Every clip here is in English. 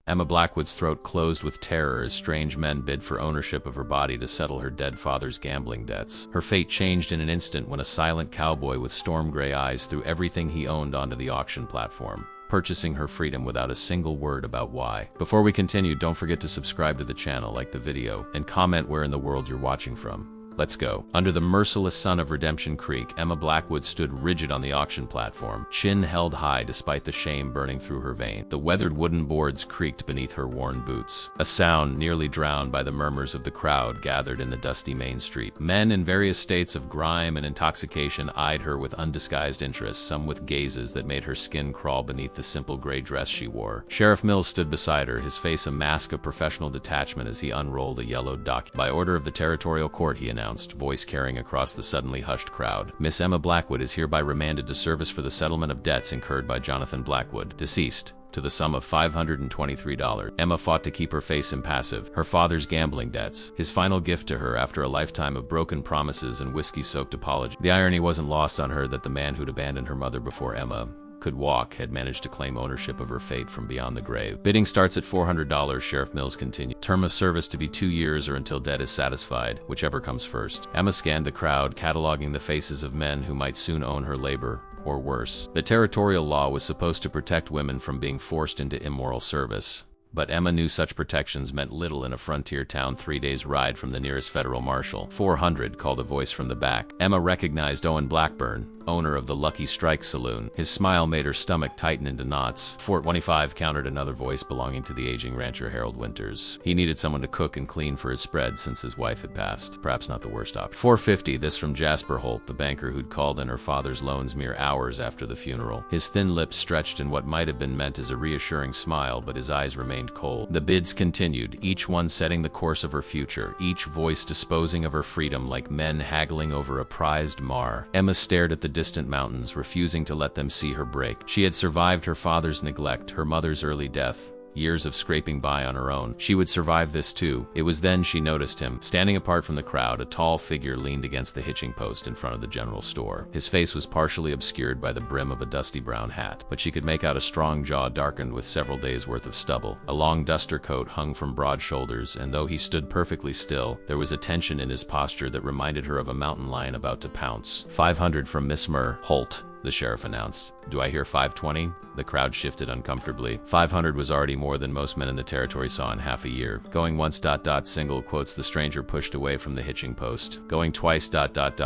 Emma Blackwood's throat closed with terror as strange men bid for ownership of her body to settle her dead father's gambling debts. Her fate changed in an instant when a silent cowboy with storm gray eyes threw everything he owned onto the auction platform, purchasing her freedom without a single word about why. Before we continue, don't forget to subscribe to the channel, like the video, and comment where in the world you're watching from. Let's go. Under the merciless sun of Redemption Creek, Emma Blackwood stood rigid on the auction platform, chin held high despite the shame burning through her veins. The weathered wooden boards creaked beneath her worn boots, a sound nearly drowned by the murmurs of the crowd gathered in the dusty main street. Men in various states of grime and intoxication eyed her with undisguised interest, some with gazes that made her skin crawl beneath the simple gray dress she wore. Sheriff Mills stood beside her, his face a mask of professional detachment as he unrolled a yellow document. By order of the territorial court, he announced, voice carrying across the suddenly hushed crowd, Miss Emma Blackwood is hereby remanded to service for the settlement of debts incurred by Jonathan Blackwood, deceased, to the sum of $523. Emma fought to keep her face impassive. Her father's gambling debts, his final gift to her after a lifetime of broken promises and whiskey-soaked apology. The irony wasn't lost on her that the man who'd abandoned her mother before Emma could walk had managed to claim ownership of her fate from beyond the grave. Bidding starts at $400, Sheriff Mills continued. Term of service to be 2 years or until debt is satisfied, whichever comes first. Emma scanned the crowd, cataloging the faces of men who might soon own her labor, or worse. The territorial law was supposed to protect women from being forced into immoral service, but Emma knew such protections meant little in a frontier town 3 days' ride from the nearest federal marshal. 400, called a voice from the back. Emma recognized Owen Blackburn, owner of the Lucky Strike Saloon. His smile made her stomach tighten into knots. 425, countered another voice belonging to the aging rancher Harold Winters. He needed someone to cook and clean for his spread since his wife had passed. Perhaps not the worst option. 450, this from Jasper Holt, the banker who'd called in her father's loans mere hours after the funeral. His thin lips stretched in what might have been meant as a reassuring smile, but his eyes remained cold. The bids continued, each one setting the course of her future, each voice disposing of her freedom like men haggling over a prized mar. Emma stared at the distant mountains, refusing to let them see her break. She had survived her father's neglect, her mother's early death, years of scraping by on her own. She would survive this too. It was then she noticed him. Standing apart from the crowd, a tall figure leaned against the hitching post in front of the general store. His face was partially obscured by the brim of a dusty brown hat, but she could make out a strong jaw darkened with several days' worth of stubble. A long duster coat hung from broad shoulders, and though he stood perfectly still, there was a tension in his posture that reminded her of a mountain lion about to pounce. 500 from Miss Holt, the sheriff announced. Do I hear 520? The crowd shifted uncomfortably. 500 was already more than most men in the territory saw in half a year. Going once, single quotes, the stranger pushed away from the hitching post. Going twice,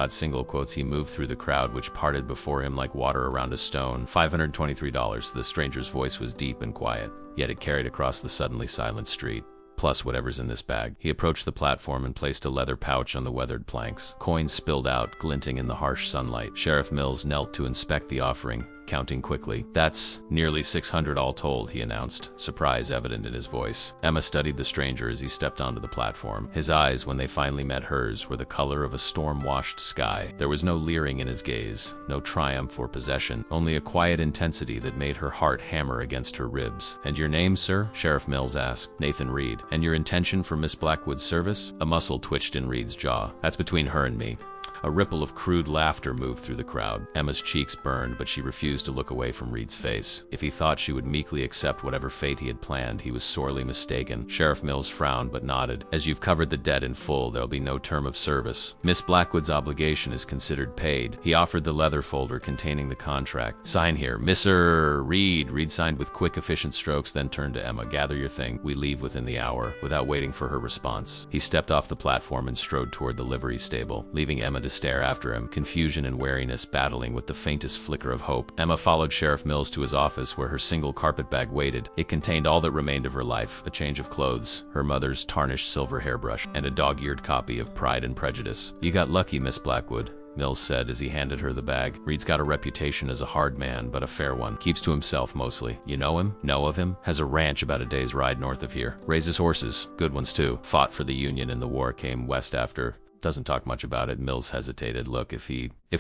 single quotes, he moved through the crowd, which parted before him like water around a stone. $523. The stranger's voice was deep and quiet, yet it carried across the suddenly silent street. Plus whatever's in this bag. He approached the platform and placed a leather pouch on the weathered planks. Coins spilled out, glinting in the harsh sunlight. Sheriff Mills knelt to inspect the offering, counting quickly. That's nearly 600 all told, he announced, surprise evident in his voice. Emma studied the stranger as he stepped onto the platform. His eyes, when they finally met hers, were the color of a storm-washed sky. There was no leering in his gaze, no triumph or possession, only a quiet intensity that made her heart hammer against her ribs. And your name, sir? Sheriff Mills asked. Nathan Reed. And your intention for Miss Blackwood's service? A muscle twitched in Reed's jaw. That's between her and me. A ripple of crude laughter moved through the crowd. Emma's cheeks burned, but she refused to look away from Reed's face. If he thought she would meekly accept whatever fate he had planned, he was sorely mistaken. Sheriff Mills frowned but nodded. As you've covered the debt in full, there'll be no term of service. Miss Blackwood's obligation is considered paid. He offered the leather folder containing the contract. Sign here. Mr. Reed. Reed signed with quick, efficient strokes, then turned to Emma. Gather your thing. We leave within the hour. Without waiting for her response, he stepped off the platform and strode toward the livery stable, leaving Emma to stare after him, confusion and wariness battling with the faintest flicker of hope. Emma followed Sheriff Mills to his office, where her single carpetbag waited. It contained all that remained of her life, a change of clothes, her mother's tarnished silver hairbrush, and a dog-eared copy of Pride and Prejudice. You got lucky, Miss Blackwood, Mills said as he handed her the bag. Reed's got a reputation as a hard man, but a fair one. Keeps to himself mostly. You know him? Know of him? Has a ranch about a day's ride north of here. Raises horses. Good ones too. Fought for the Union in the war, came west after. Doesn't talk much about it. Mills hesitated. Look, if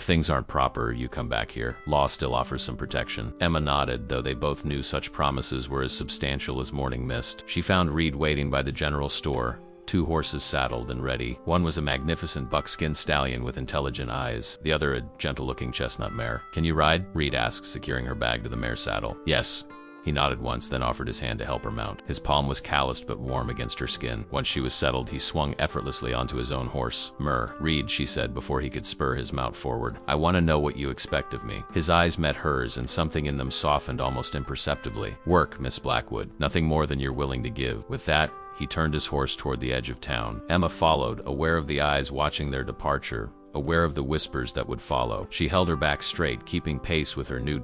things aren't proper, you come back here. Law still offers some protection. Emma nodded, though they both knew such promises were as substantial as morning mist. She found Reed waiting by the general store, 2 horses saddled and ready. One was a magnificent buckskin stallion with intelligent eyes, the other a gentle-looking chestnut mare. Can you ride? Reed asked, securing her bag to the mare's saddle. Yes, He nodded once, then offered his hand to help her mount. His palm was calloused but warm against her skin. Once she was settled, he swung effortlessly onto his own horse. Reed, she said before he could spur his mount forward. I want to know what you expect of me. His eyes met hers, and something in them softened almost imperceptibly. Work, Miss Blackwood. Nothing more than you're willing to give. With that, he turned his horse toward the edge of town. Emma followed, aware of the eyes watching their departure, aware of the whispers that would follow. She held her back straight, keeping pace with her new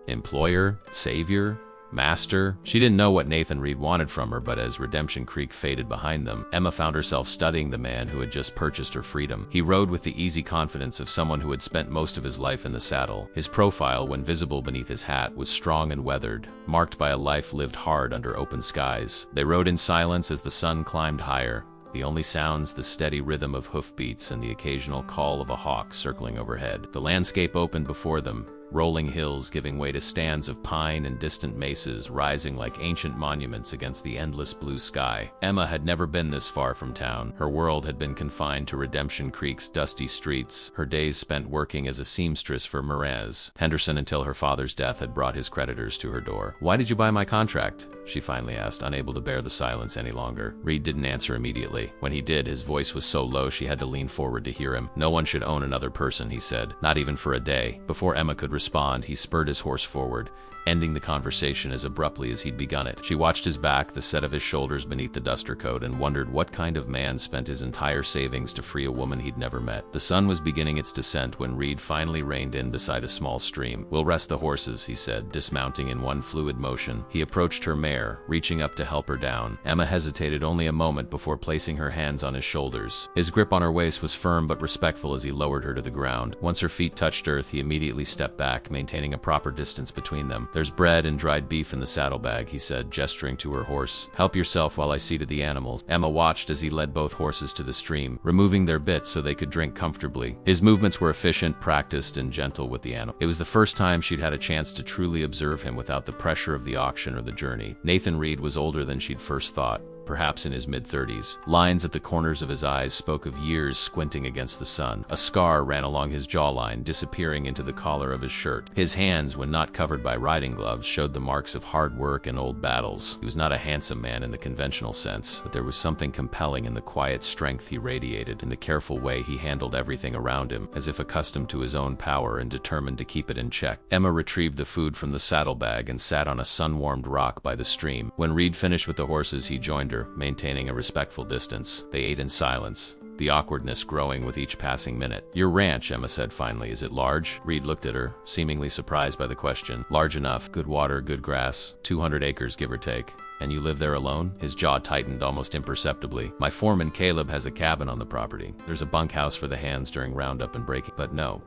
employer, savior, master. She didn't know what Nathan Reed wanted from her, but as Redemption Creek faded behind them, Emma found herself studying the man who had just purchased her freedom. He rode with the easy confidence of someone who had spent most of his life in the saddle. His profile, when visible beneath his hat, was strong and weathered, marked by a life lived hard under open skies. They rode in silence as the sun climbed higher. The only sounds, the steady rhythm of hoofbeats and the occasional call of a hawk circling overhead. The landscape opened before them, rolling hills giving way to stands of pine and distant mesas rising like ancient monuments against the endless blue sky. Emma had never been this far from town. Her world had been confined to Redemption Creek's dusty streets, her days spent working as a seamstress for Henderson until her father's death had brought his creditors to her door. Why did you buy my contract? She finally asked, unable to bear the silence any longer. Reed didn't answer immediately. When he did, his voice was so low she had to lean forward to hear him. No one should own another person, he said, not even for a day. Before Emma could respond, he spurred his horse forward, ending the conversation as abruptly as he'd begun it. She watched his back, the set of his shoulders beneath the duster coat, and wondered what kind of man spent his entire savings to free a woman he'd never met. The sun was beginning its descent when Reed finally reined in beside a small stream. We'll rest the horses, he said, dismounting in one fluid motion. He approached her mare, reaching up to help her down. Emma hesitated only a moment before placing her hands on his shoulders. His grip on her waist was firm but respectful as he lowered her to the ground. Once her feet touched earth, he immediately stepped back, maintaining a proper distance between them. There's bread and dried beef in the saddlebag, he said, gesturing to her horse. Help yourself while I see to the animals. Emma watched as he led both horses to the stream, removing their bits so they could drink comfortably. His movements were efficient, practiced, and gentle with the animal. It was the first time she'd had a chance to truly observe him without the pressure of the auction or the journey. Nathan Reed was older than she'd first thought, perhaps in his mid-30s. Lines at the corners of his eyes spoke of years squinting against the sun. A scar ran along his jawline, disappearing into the collar of his shirt. His hands, when not covered by riding gloves, showed the marks of hard work and old battles. He was not a handsome man in the conventional sense, but there was something compelling in the quiet strength he radiated, in the careful way he handled everything around him, as if accustomed to his own power and determined to keep it in check. Emma retrieved the food from the saddlebag and sat on a sun-warmed rock by the stream. When Reed finished with the horses, he joined her, maintaining a respectful distance. They ate in silence, the awkwardness growing with each passing minute. Your ranch, Emma said finally, is it large? Reed looked at her, seemingly surprised by the question. Large enough. Good water, good grass. 200 acres, give or take. And you live there alone? His jaw tightened almost imperceptibly. My foreman Caleb has a cabin on the property. There's a bunkhouse for the hands during roundup and breaking. But no.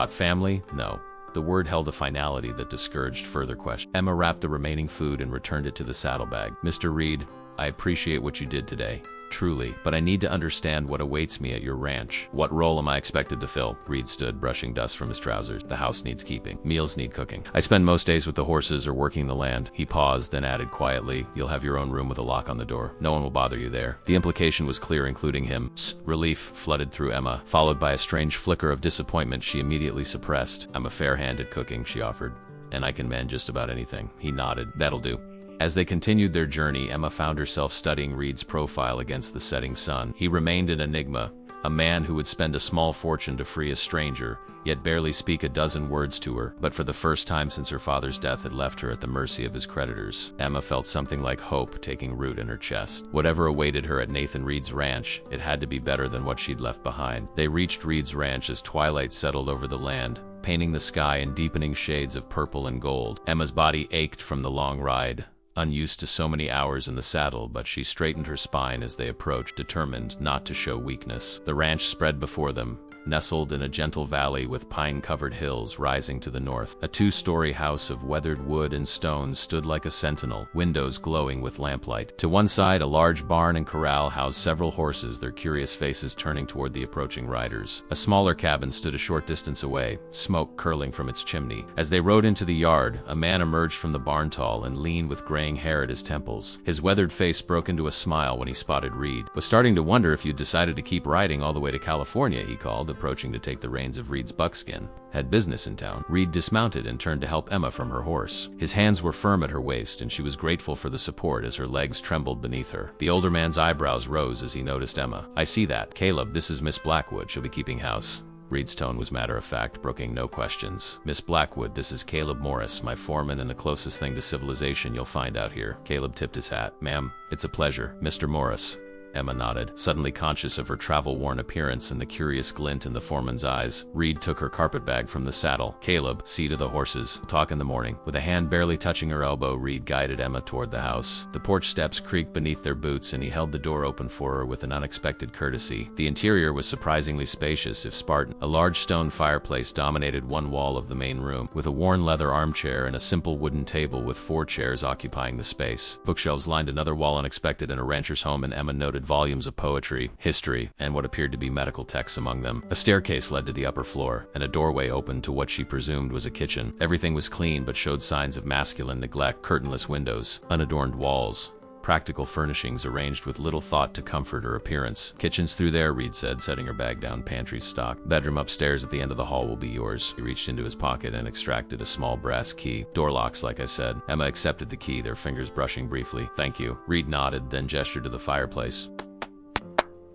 Family? No. The word held a finality that discouraged further questions. Emma wrapped the remaining food and returned it to the saddlebag. Mr. Reed, I appreciate what you did today. Truly, but I need to understand what awaits me at your ranch. What role am I expected to fill? Reed stood, brushing dust from his trousers. The house needs keeping. Meals need cooking. I spend most days with the horses or working the land. He paused, then added quietly, you'll have your own room with a lock on the door. No one will bother you there. The implication was clear, including him. Relief flooded through Emma, followed by a strange flicker of disappointment she immediately suppressed. I'm a fair hand at cooking, she offered, and I can mend just about anything. He nodded. That'll do. As they continued their journey, Emma found herself studying Reed's profile against the setting sun. He remained an enigma, a man who would spend a small fortune to free a stranger, yet barely speak a dozen words to her. But for the first time since her father's death had left her at the mercy of his creditors, Emma felt something like hope taking root in her chest. Whatever awaited her at Nathan Reed's ranch, it had to be better than what she'd left behind. They reached Reed's ranch as twilight settled over the land, painting the sky in deepening shades of purple and gold. Emma's body ached from the long ride, unused to so many hours in the saddle, but she straightened her spine as they approached, determined not to show weakness. The ranch spread before them, nestled in a gentle valley with pine-covered hills rising to the north. A two-story house of weathered wood and stone stood like a sentinel, windows glowing with lamplight. To one side, a large barn and corral housed several horses, their curious faces turning toward the approaching riders. A smaller cabin stood a short distance away, smoke curling from its chimney. As they rode into the yard, a man emerged from the barn, tall and lean with graying hair at his temples. His weathered face broke into a smile when he spotted Reed. Was starting to wonder if you'd decided to keep riding all the way to California, he called, approaching to take the reins of Reed's buckskin. Had business in town. Reed dismounted and turned to help Emma from her horse. His hands were firm at her waist, and she was grateful for the support as her legs trembled beneath her. The older man's eyebrows rose as he noticed Emma. "I see that. Caleb, this is Miss Blackwood. She'll be keeping house." Reed's tone was matter-of-fact, brooking no questions. "Miss Blackwood, this is Caleb Morris, my foreman and the closest thing to civilization you'll find out here." Caleb tipped his hat. "Ma'am, it's a pleasure. Mr. Morris." Emma nodded, suddenly conscious of her travel-worn appearance and the curious glint in the foreman's eyes. Reed took her carpetbag from the saddle. "Caleb, see to the horses. We'll talk in the morning." With a hand barely touching her elbow, Reed guided Emma toward the house. The porch steps creaked beneath their boots, and he held the door open for her with an unexpected courtesy. The interior was surprisingly spacious, if Spartan. A large stone fireplace dominated one wall of the main room, with a worn leather armchair and a simple wooden table with 4 chairs occupying the space. Bookshelves lined another wall unexpected in a rancher's home, and Emma noted volumes of poetry, history, and what appeared to be medical texts among them. A staircase led to the upper floor, and a doorway opened to what she presumed was a kitchen. Everything was clean but showed signs of masculine neglect: curtainless windows, unadorned walls, practical furnishings arranged with little thought to comfort or appearance. "Kitchen's through there," Reed said, setting her bag down. "Pantry's stocked. Bedroom upstairs at the end of the hall will be yours." He reached into his pocket and extracted a small brass key. "Door locks, like I said." Emma accepted the key, their fingers brushing briefly. "Thank you." Reed nodded, then gestured to the fireplace.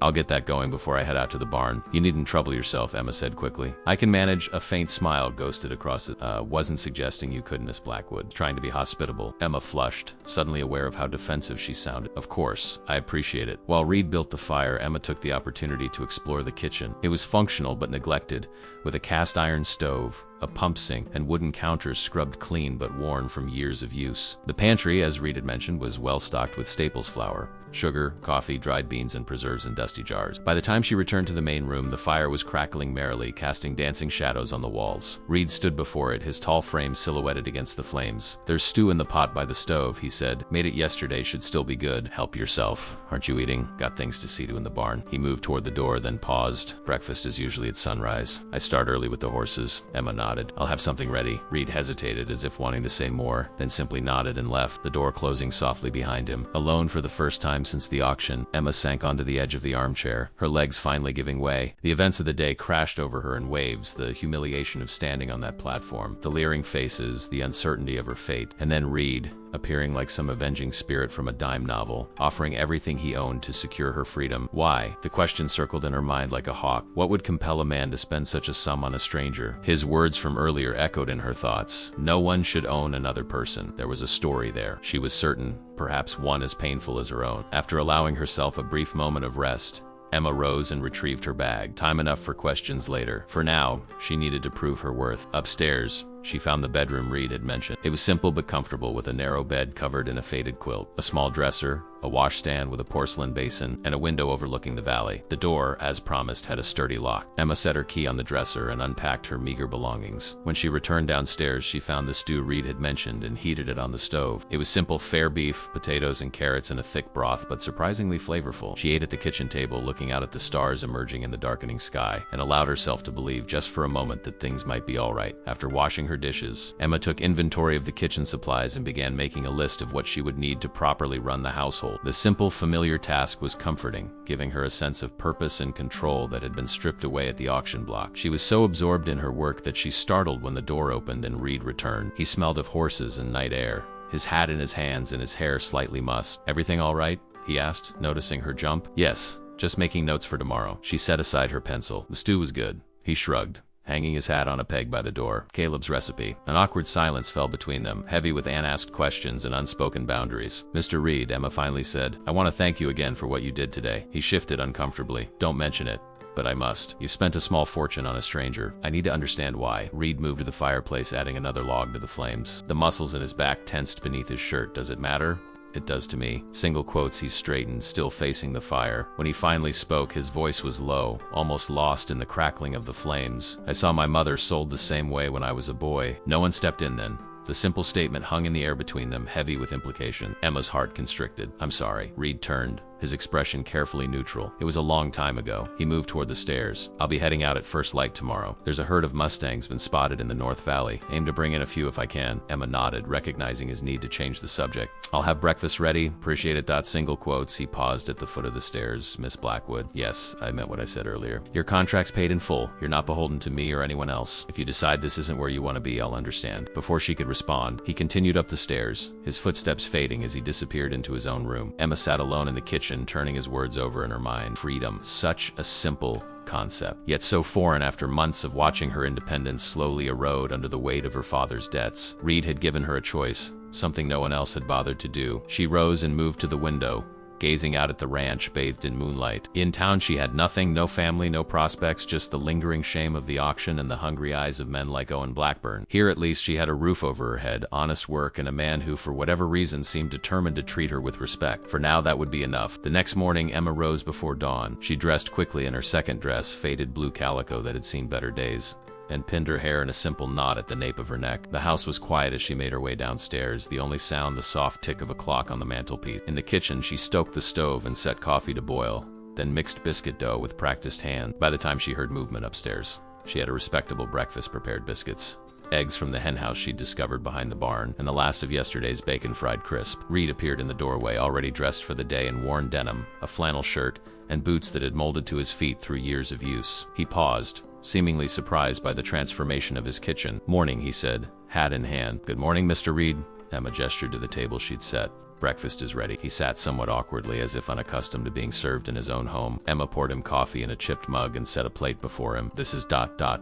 "I'll get that going before I head out to the barn." "You needn't trouble yourself," Emma said quickly. "I can manage." A faint smile ghosted across it. Wasn't suggesting you couldn't, Miss Blackwood. Trying to be hospitable." Emma flushed, suddenly aware of how defensive she sounded. "Of course, I appreciate it." While Reed built the fire, Emma took the opportunity to explore the kitchen. It was functional but neglected, with a cast iron stove, a pump sink, and wooden counters scrubbed clean but worn from years of use. The pantry, as Reed had mentioned, was well stocked with staples flour, sugar, coffee, dried beans, and preserves in dusty jars. By the time she returned to the main room, the fire was crackling merrily, casting dancing shadows on the walls. Reed stood before it, his tall frame silhouetted against the flames. "There's stew in the pot by the stove," he said. "Made it yesterday, should still be good. Help yourself. Aren't you eating? Got things to see to in the barn." He moved toward the door, then paused. "Breakfast is usually at sunrise. I start early with the horses." Emma nodded. "I'll have something ready." Reed hesitated, as if wanting to say more, then simply nodded and left, the door closing softly behind him. Alone for the first time since the auction, Emma sank onto the edge of the armchair, her legs finally giving way. The events of the day crashed over her in waves: the humiliation of standing on that platform, the leering faces, the uncertainty of her fate, and then Reed, appearing like some avenging spirit from a dime novel, offering everything he owned to secure her freedom. Why? The question circled in her mind like a hawk. What would compel a man to spend such a sum on a stranger? His words from earlier echoed in her thoughts. No one should own another person. There was a story there, she was certain, perhaps one as painful as her own. After allowing herself a brief moment of rest, Emma rose and retrieved her bag. Time enough for questions later. For now, she needed to prove her worth. Upstairs, she found the bedroom Reed had mentioned. It was simple but comfortable, with a narrow bed covered in a faded quilt, a small dresser, a washstand with a porcelain basin, and a window overlooking the valley. The door, as promised, had a sturdy lock. Emma set her key on the dresser and unpacked her meager belongings. When she returned downstairs, she found the stew Reed had mentioned and heated it on the stove. It was simple fare beef, potatoes and carrots in a thick broth, but surprisingly flavorful. She ate at the kitchen table, looking out at the stars emerging in the darkening sky, and allowed herself to believe just for a moment that things might be all right. After washing her dishes, Emma took inventory of the kitchen supplies and began making a list of what she would need to properly run the household. The simple, familiar task was comforting, giving her a sense of purpose and control that had been stripped away at the auction block. She was so absorbed in her work that she startled when the door opened and Reed returned. He smelled of horses and night air, his hat in his hands and his hair slightly mussed. "Everything all right?" he asked, noticing her jump. "Yes, just making notes for tomorrow." She set aside her pencil. "The stew was good." He shrugged, hanging his hat on a peg by the door. "Caleb's recipe." An awkward silence fell between them, heavy with unasked questions and unspoken boundaries. "Mr. Reed," Emma finally said, "I want to thank you again for what you did today." He shifted uncomfortably. "Don't mention it, but I must. You've spent a small fortune on a stranger. I need to understand why." Reed moved to the fireplace, adding another log to the flames. The muscles in his back tensed beneath his shirt. "Does it matter?" "It does to me." Single quotes. He straightened, still facing the fire. When he finally spoke, his voice was low, almost lost in the crackling of the flames. "I saw my mother sold the same way when I was a boy." No one stepped in then. The simple statement hung in the air between them, heavy with implication. Emma's heart constricted. "I'm sorry." Reed turned, his expression carefully neutral. It was a long time ago. He moved toward the stairs. I'll be heading out at first light tomorrow. There's a herd of Mustangs been spotted in the North Valley. Aim to bring in a few if I can. Emma nodded, recognizing his need to change the subject. I'll have breakfast ready. Appreciate it. Single quotes. He paused at the foot of the stairs. Miss Blackwood. Yes, I meant what I said earlier. Your contract's paid in full. You're not beholden to me or anyone else. If you decide this isn't where you want to be, I'll understand. Before she could respond, he continued up the stairs, his footsteps fading as he disappeared into his own room. Emma sat alone in the kitchen, turning his words over in her mind. Freedom. Such a simple concept, yet so foreign after months of watching her independence slowly erode under the weight of her father's debts. Reed had given her a choice, something no one else had bothered to do. She rose and moved to the window, gazing out at the ranch bathed in moonlight. In town she had nothing, no family, no prospects, just the lingering shame of the auction and the hungry eyes of men like Owen Blackburn. Here at least she had a roof over her head, honest work, and a man who for whatever reason seemed determined to treat her with respect. For now that would be enough. The next morning Emma rose before dawn. She dressed quickly in her second dress, faded blue calico that had seen better days, and pinned her hair in a simple knot at the nape of her neck. The house was quiet as she made her way downstairs, the only sound the soft tick of a clock on the mantelpiece. In the kitchen, she stoked the stove and set coffee to boil, then mixed biscuit dough with practiced hand. By the time she heard movement upstairs, she had a respectable breakfast: prepared biscuits, eggs from the henhouse she'd discovered behind the barn, and the last of yesterday's bacon fried crisp. Reed appeared in the doorway, already dressed for the day in worn denim, a flannel shirt, and boots that had molded to his feet through years of use. He paused, seemingly surprised by the transformation of his kitchen. "Morning," he said, hat in hand. "Good morning, Mr. Reed." Emma gestured to the table she'd set. "Breakfast is ready." He sat somewhat awkwardly, as if unaccustomed to being served in his own home. Emma poured him coffee in a chipped mug and set a plate before him. "This is ...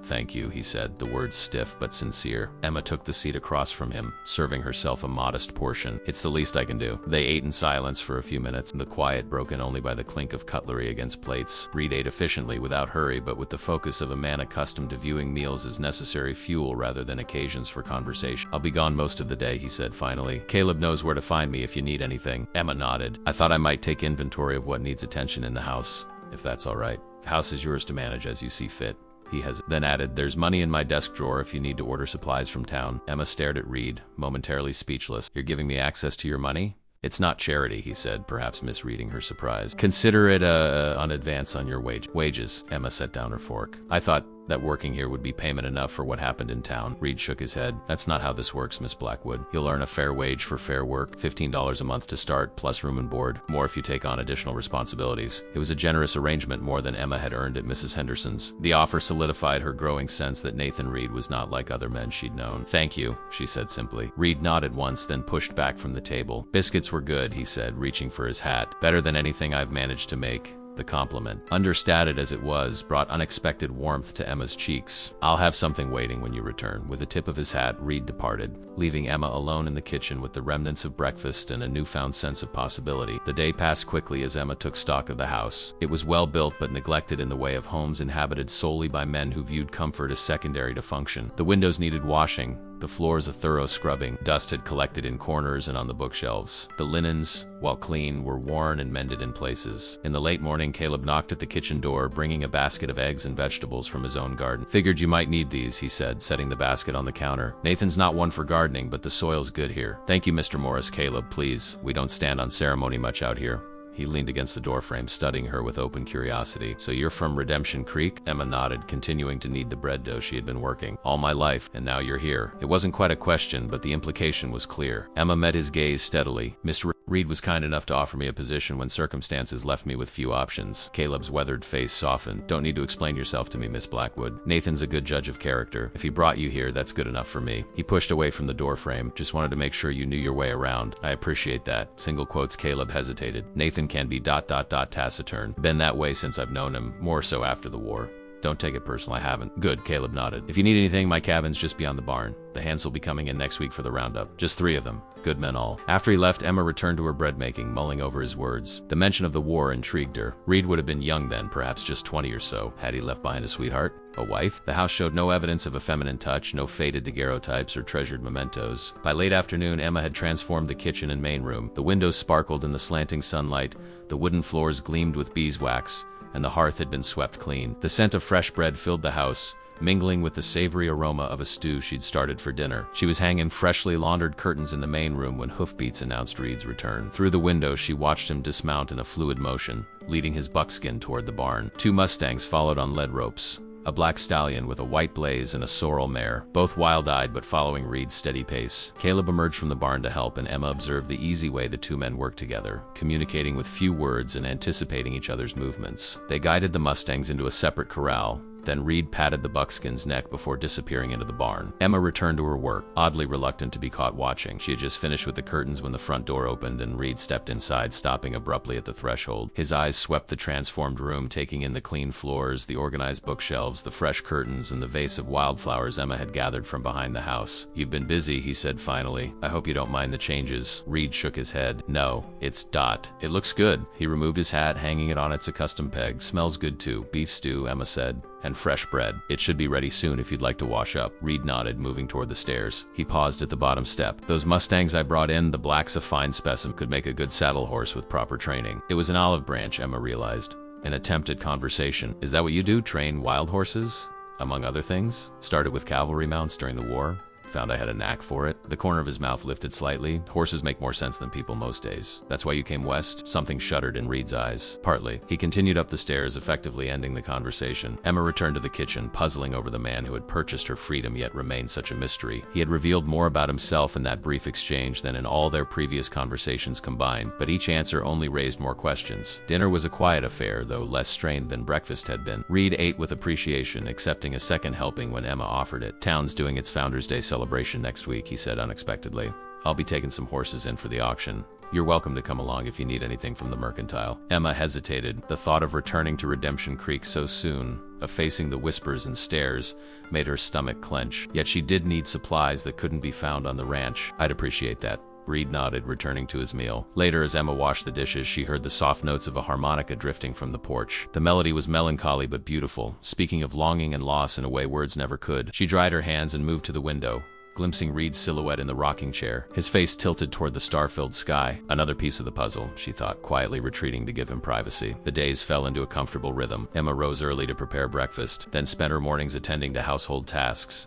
thank you," he said, the words stiff but sincere. Emma took the seat across from him, serving herself a modest portion. "It's the least I can do." They ate in silence for a few minutes, the quiet broken only by the clink of cutlery against plates. Reed ate efficiently, without hurry, but with the focus of a man accustomed to viewing meals as necessary fuel rather than occasions for conversation. "I'll be gone most of the day," he said finally. "Caleb knows where to find me if you need anything." Emma nodded. "I thought I might take inventory of what needs attention in the house, if that's all right. The house is yours to manage as you see fit." He then added, "There's money in my desk drawer if you need to order supplies from town." Emma stared at Reed, momentarily speechless. "You're giving me access to your money?" "It's not charity," he said, perhaps misreading her surprise. "Consider it an advance on your wages." Emma set down her fork. "I thought that working here would be payment enough for what happened in town." Reed shook his head. "That's not how this works, Miss Blackwood. You'll earn a fair wage for fair work, $15 a month to start, plus room and board. More if you take on additional responsibilities." It was a generous arrangement, more than Emma had earned at Mrs. Henderson's. The offer solidified her growing sense that Nathan Reed was not like other men she'd known. "Thank you," she said simply. Reed nodded once, then pushed back from the table. "Biscuits were good," he said, reaching for his hat. "Better than anything I've managed to make." The compliment, understated as it was, brought unexpected warmth to Emma's cheeks. "I'll have something waiting when you return." With a tip of his hat, Reed departed, leaving Emma alone in the kitchen with the remnants of breakfast and a newfound sense of possibility. The day passed quickly as Emma took stock of the house. It was well built but neglected in the way of homes inhabited solely by men who viewed comfort as secondary to function. The windows needed washing, the floors a thorough scrubbing. Dust had collected in corners and on the bookshelves. The linens, while clean, were worn and mended in places. In the late morning, Caleb knocked at the kitchen door, bringing a basket of eggs and vegetables from his own garden. "Figured you might need these," he said, setting the basket on the counter. "Nathan's not one for gardening, but the soil's good here." "Thank you, Mr. Morris." "Caleb, please. We don't stand on ceremony much out here." He leaned against the doorframe, studying her with open curiosity. "So you're from Redemption Creek?" Emma nodded, continuing to knead the bread dough she had been working. "All my life, and now you're here." It wasn't quite a question, but the implication was clear. Emma met his gaze steadily. "Mr. Reed was kind enough to offer me a position when circumstances left me with few options." Caleb's weathered face softened. "Don't need to explain yourself to me, Miss Blackwood. Nathan's a good judge of character. If he brought you here, that's good enough for me." He pushed away from the doorframe. "Just wanted to make sure you knew your way around." "I appreciate that." Single quotes. Caleb hesitated. "Nathan can be ... taciturn. Been that way since I've known him, more so after the war. Don't take it personal, I haven't." "Good," Caleb nodded. "If you need anything, my cabin's just beyond the barn. The hands will be coming in next week for the roundup. Just 3 of them. Good men all." After he left, Emma returned to her bread making, mulling over his words. The mention of the war intrigued her. Reed would have been young then, perhaps just 20 or so. Had he left behind a sweetheart? A wife? The house showed no evidence of a feminine touch, no faded daguerreotypes or treasured mementos. By late afternoon, Emma had transformed the kitchen and main room. The windows sparkled in the slanting sunlight, the wooden floors gleamed with beeswax, and the hearth had been swept clean. The scent of fresh bread filled the house, mingling with the savory aroma of a stew she'd started for dinner. She was hanging freshly laundered curtains in the main room when hoofbeats announced Reed's return. Through the window, she watched him dismount in a fluid motion, leading his buckskin toward the barn. 2 Mustangs followed on lead ropes, a black stallion with a white blaze and a sorrel mare, both wild-eyed but following Reed's steady pace. Caleb emerged from the barn to help, and Emma observed the easy way the 2 men worked together, communicating with few words and anticipating each other's movements. They guided the Mustangs into a separate corral. Then Reed patted the buckskin's neck before disappearing into the barn. Emma returned to her work, oddly reluctant to be caught watching. She had just finished with the curtains when the front door opened and Reed stepped inside, stopping abruptly at the threshold. His eyes swept the transformed room, taking in the clean floors, the organized bookshelves, the fresh curtains, and the vase of wildflowers Emma had gathered from behind the house. "You've been busy," he said finally. "I hope you don't mind the changes." Reed shook his head. "No, it's Dot. It looks good." He removed his hat, hanging it on its accustomed peg. "Smells good too. Beef stew," Emma said. "And fresh bread. It should be ready soon if you'd like to wash up." Reed nodded, moving toward the stairs. He paused at the bottom step. "Those Mustangs I brought in, the black's a fine specimen, could make a good saddle horse with proper training." It was an olive branch, Emma realized. An attempt at conversation. "Is that what you do, train wild horses?" "Among other things. Started with cavalry mounts during the war. Found I had a knack for it." The corner of his mouth lifted slightly. "Horses make more sense than people most days. That's why you came west?" Something shuddered in Reed's eyes. "Partly." He continued up the stairs, effectively ending the conversation. Emma returned to the kitchen, puzzling over the man who had purchased her freedom yet remained such a mystery. He had revealed more about himself in that brief exchange than in all their previous conversations combined, but each answer only raised more questions. Dinner was a quiet affair, though less strained than breakfast had been. Reed ate with appreciation, accepting a second helping when Emma offered it. "Town's doing its Founders' Day celebration next week," he said unexpectedly. "I'll be taking some horses in for the auction. You're welcome to come along if you need anything from the mercantile." Emma hesitated. The thought of returning to Redemption Creek so soon, of facing the whispers and stares, made her stomach clench. Yet she did need supplies that couldn't be found on the ranch. "I'd appreciate that." Reed nodded, returning to his meal. Later, as Emma washed the dishes, she heard the soft notes of a harmonica drifting from the porch. The melody was melancholy but beautiful, speaking of longing and loss in a way words never could. She dried her hands and moved to the window, glimpsing Reed's silhouette in the rocking chair, his face tilted toward the star-filled sky. Another piece of the puzzle, she thought, quietly retreating to give him privacy. The days fell into a comfortable rhythm. Emma rose early to prepare breakfast, then spent her mornings attending to household tasks.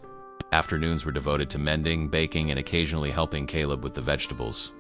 Afternoons were devoted to mending, baking, and occasionally helping Caleb with the vegetables.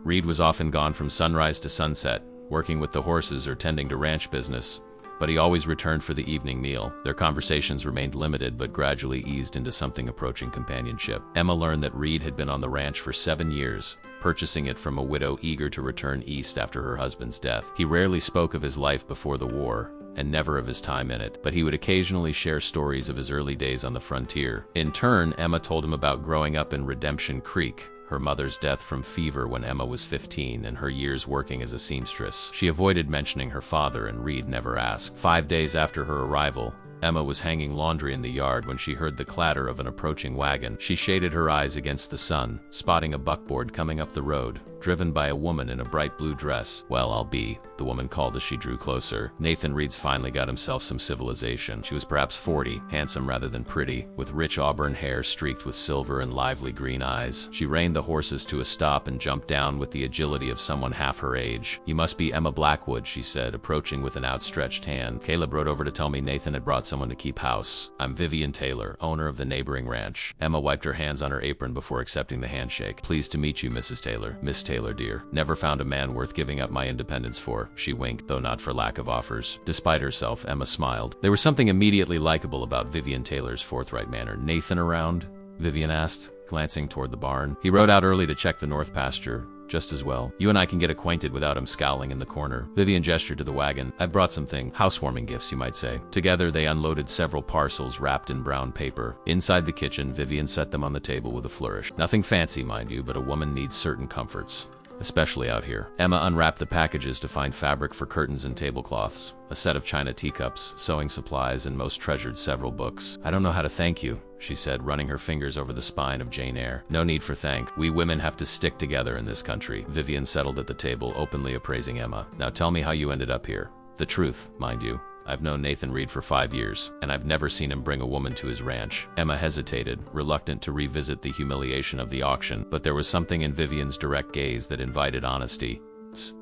Reed was often gone from sunrise to sunset, working with the horses or tending to ranch business, but he always returned for the evening meal. Their conversations remained limited but gradually eased into something approaching companionship. Emma learned that Reed had been on the ranch for 7 years, purchasing it from a widow eager to return east after her husband's death. He rarely spoke of his life before the war, and never of his time in it, but he would occasionally share stories of his early days on the frontier. In turn, Emma told him about growing up in Redemption Creek, her mother's death from fever when Emma was 15, and her years working as a seamstress. She avoided mentioning her father, and Reed never asked. 5 days after her arrival, Emma was hanging laundry in the yard when she heard the clatter of an approaching wagon. She shaded her eyes against the sun, spotting a buckboard coming up the road, driven by a woman in a bright blue dress. "Well, I'll be," the woman called as she drew closer. Nathan Reed's finally got himself some civilization. She was perhaps 40, handsome rather than pretty, with rich auburn hair streaked with silver and lively green eyes. She reined the horses to a stop and jumped down with the agility of someone half her age. "You must be Emma Blackwood," she said, approaching with an outstretched hand. "Caleb rode over to tell me Nathan had brought someone to keep house. I'm Vivian Taylor, owner of the neighboring ranch." Emma wiped her hands on her apron before accepting the handshake. "Pleased to meet you, Mrs. Taylor." "Miss Taylor, dear. Never found a man worth giving up my independence for." She winked, though not for lack of offers. Despite herself, Emma smiled. There was something immediately likable about Vivian Taylor's forthright manner. "Nathan around?" Vivian asked, glancing toward the barn. "He rode out early to check the north pasture. Just as well. You and I can get acquainted without him scowling in the corner." Vivian gestured to the wagon. "I've brought something. Housewarming gifts, you might say." Together, they unloaded several parcels wrapped in brown paper. Inside the kitchen, Vivian set them on the table with a flourish. "Nothing fancy, mind you, but a woman needs certain comforts, especially out here." Emma unwrapped the packages to find fabric for curtains and tablecloths, a set of china teacups, sewing supplies, and most treasured several books. "I don't know how to thank you," she said, running her fingers over the spine of Jane Eyre. "No need for thank. We women have to stick together in this country." Vivian settled at the table, openly appraising Emma. "Now tell me how you ended up here. The truth, mind you. I've known Nathan Reed for 5 years, and I've never seen him bring a woman to his ranch." Emma hesitated, reluctant to revisit the humiliation of the auction, but there was something in Vivian's direct gaze that invited honesty.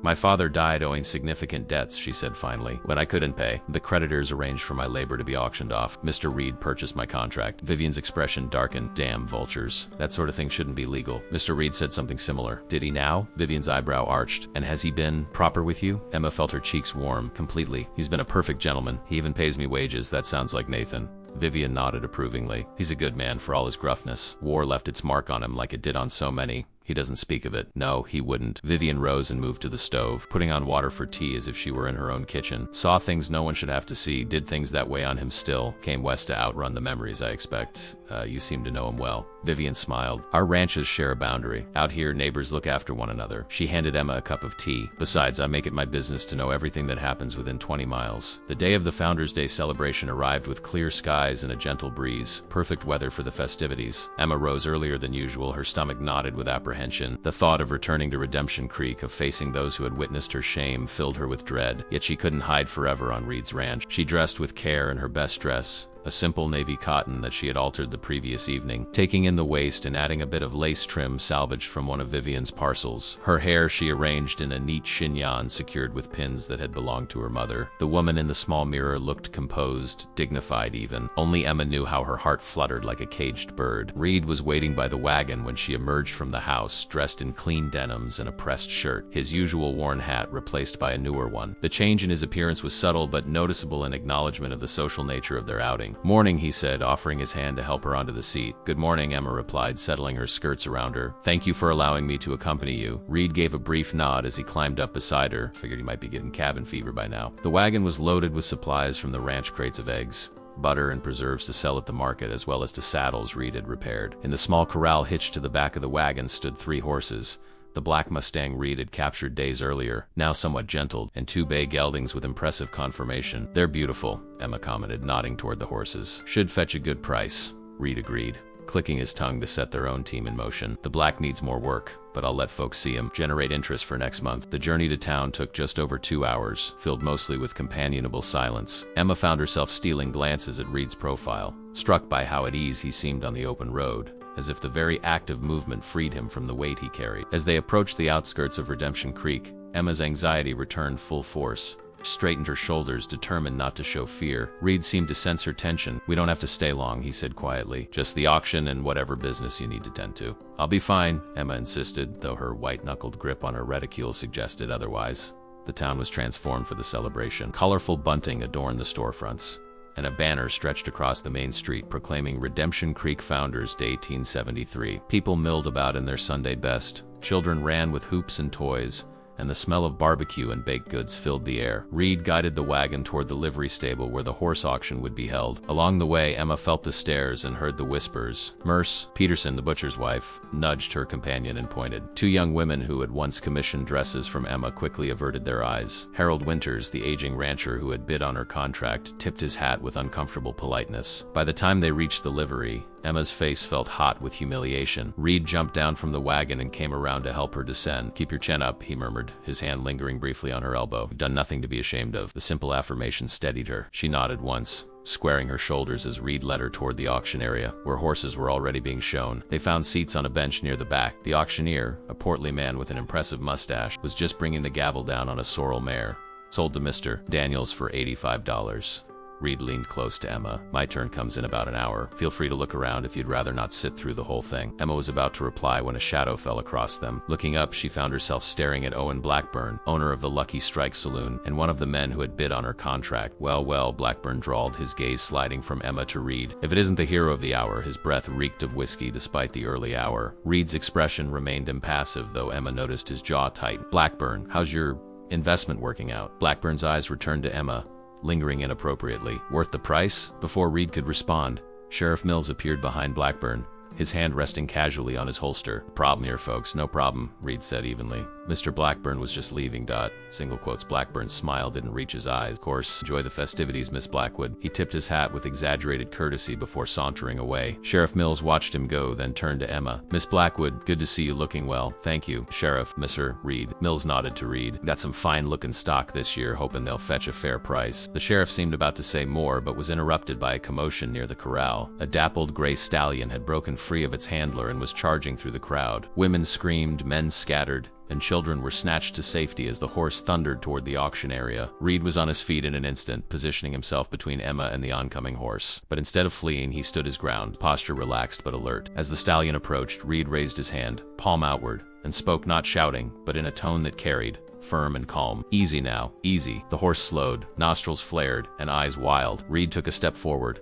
My father died owing significant debts, she said finally. When I couldn't pay, the creditors arranged for my labor to be auctioned off. Mr. Reed purchased my contract. Vivian's expression darkened. Damn vultures. That sort of thing shouldn't be legal. Mr. Reed said something similar. Did he now? Vivian's eyebrow arched. And has he been proper with you? Emma felt her cheeks warm. Completely. He's been a perfect gentleman. He even pays me wages. That sounds like Nathan. Vivian nodded approvingly. He's a good man for all his gruffness. War left its mark on him like it did on so many. He doesn't speak of it. No, he wouldn't. Vivian rose and moved to the stove, putting on water for tea as if she were in her own kitchen. Saw things no one should have to see, did things that weigh on him still. Came west to outrun the memories, I expect. You seem to know him well. Vivian smiled. Our ranches share a boundary. Out here, neighbors look after one another. She handed Emma a cup of tea. Besides, I make it my business to know everything that happens within 20 miles. The day of the Founders' Day celebration arrived with clear skies and a gentle breeze. Perfect weather for the festivities. Emma rose earlier than usual, her stomach knotted with apprehension. The thought of returning to Redemption Creek, of facing those who had witnessed her shame, filled her with dread. Yet she couldn't hide forever on Reed's ranch. She dressed with care in her best dress, a simple navy cotton that she had altered the previous evening, taking in the waist and adding a bit of lace trim salvaged from one of Vivian's parcels. Her hair she arranged in a neat chignon secured with pins that had belonged to her mother. The woman in the small mirror looked composed, dignified even. Only Emma knew how her heart fluttered like a caged bird. Reed was waiting by the wagon when she emerged from the house, dressed in clean denims and a pressed shirt, his usual worn hat replaced by a newer one. The change in his appearance was subtle but noticeable in acknowledgement of the social nature of their outing. Morning, he said, offering his hand to help her onto the seat. Good morning, Emma replied, settling her skirts around her. Thank you for allowing me to accompany you. Reed gave a brief nod as he climbed up beside her. Figured he might be getting cabin fever by now. The wagon was loaded with supplies from the ranch, crates of eggs, butter and preserves to sell at the market, as well as to saddles Reed had repaired. In the small corral hitched to the back of the wagon stood 3 horses. The black Mustang Reed had captured days earlier, now somewhat gentled, and 2 bay geldings with impressive conformation. They're beautiful, Emma commented, nodding toward the horses. Should fetch a good price, Reed agreed, clicking his tongue to set their own team in motion. The black needs more work, but I'll let folks see him, generate interest for next month. The journey to town took just over 2 hours, filled mostly with companionable silence. Emma found herself stealing glances at Reed's profile, struck by how at ease he seemed on the open road, as if the very act of movement freed him from the weight he carried. As they approached the outskirts of Redemption Creek, Emma's anxiety returned full force. Straightened her shoulders, determined not to show fear. Reed seemed to sense her tension. We don't have to stay long, he said quietly. Just the auction and whatever business you need to tend to. I'll be fine, Emma insisted, though her white-knuckled grip on her reticule suggested otherwise. The town was transformed for the celebration. Colorful bunting adorned the storefronts, and a banner stretched across the main street proclaiming Redemption Creek Founders Day 1873. People milled about in their Sunday best. Children ran with hoops and toys, and the smell of barbecue and baked goods filled the air. Reed guided the wagon toward the livery stable where the horse auction would be held. Along the way, Emma felt the stares and heard the whispers. Merce Peterson, the butcher's wife, nudged her companion and pointed. 2 young women who had once commissioned dresses from Emma quickly averted their eyes. Harold Winters, the aging rancher who had bid on her contract, tipped his hat with uncomfortable politeness. By the time they reached the livery, Emma's face felt hot with humiliation. Reed jumped down from the wagon and came around to help her descend. Keep your chin up, he murmured, his hand lingering briefly on her elbow. You've done nothing to be ashamed of. The simple affirmation steadied her. She nodded once, squaring her shoulders as Reed led her toward the auction area, where horses were already being shown. They found seats on a bench near the back. The auctioneer, a portly man with an impressive mustache, was just bringing the gavel down on a sorrel mare. Sold to Mr. Daniels for $85. Reed leaned close to Emma. My turn comes in about an hour. Feel free to look around if you'd rather not sit through the whole thing. Emma was about to reply when a shadow fell across them. Looking up, she found herself staring at Owen Blackburn, owner of the Lucky Strike Saloon, and one of the men who had bid on her contract. Well, Blackburn drawled, his gaze sliding from Emma to Reed. If it isn't the hero of the hour, his breath reeked of whiskey despite the early hour. Reed's expression remained impassive, though Emma noticed his jaw tighten. Blackburn, how's your investment working out? Blackburn's eyes returned to Emma, lingering inappropriately. Worth the price? Before Reed could respond, Sheriff Mills appeared behind Blackburn, his hand resting casually on his holster. Problem here, folks. No problem, Reed said evenly. Mr. Blackburn was just leaving, single quotes. Blackburn's smile didn't reach his eyes. Of course, enjoy the festivities, Miss Blackwood. He tipped his hat with exaggerated courtesy before sauntering away. Sheriff Mills watched him go, then turned to Emma. Miss Blackwood, good to see you looking well. Thank you, Sheriff, Mr. Reed. Mills nodded to Reed. Got some fine-looking stock this year, hoping they'll fetch a fair price. The sheriff seemed about to say more, but was interrupted by a commotion near the corral. A dappled gray stallion had broken free of its handler and was charging through the crowd. Women screamed, men scattered. and children were snatched to safety as the horse thundered toward the auction area. Reed was on his feet in an instant, positioning himself between Emma and the oncoming horse. But instead of fleeing, he stood his ground, posture relaxed but alert. As the stallion approached, Reed raised his hand, palm outward, and spoke not shouting, but in a tone that carried, firm and calm. "Easy now, easy." The horse slowed, nostrils flared, and eyes wild. Reed took a step forward.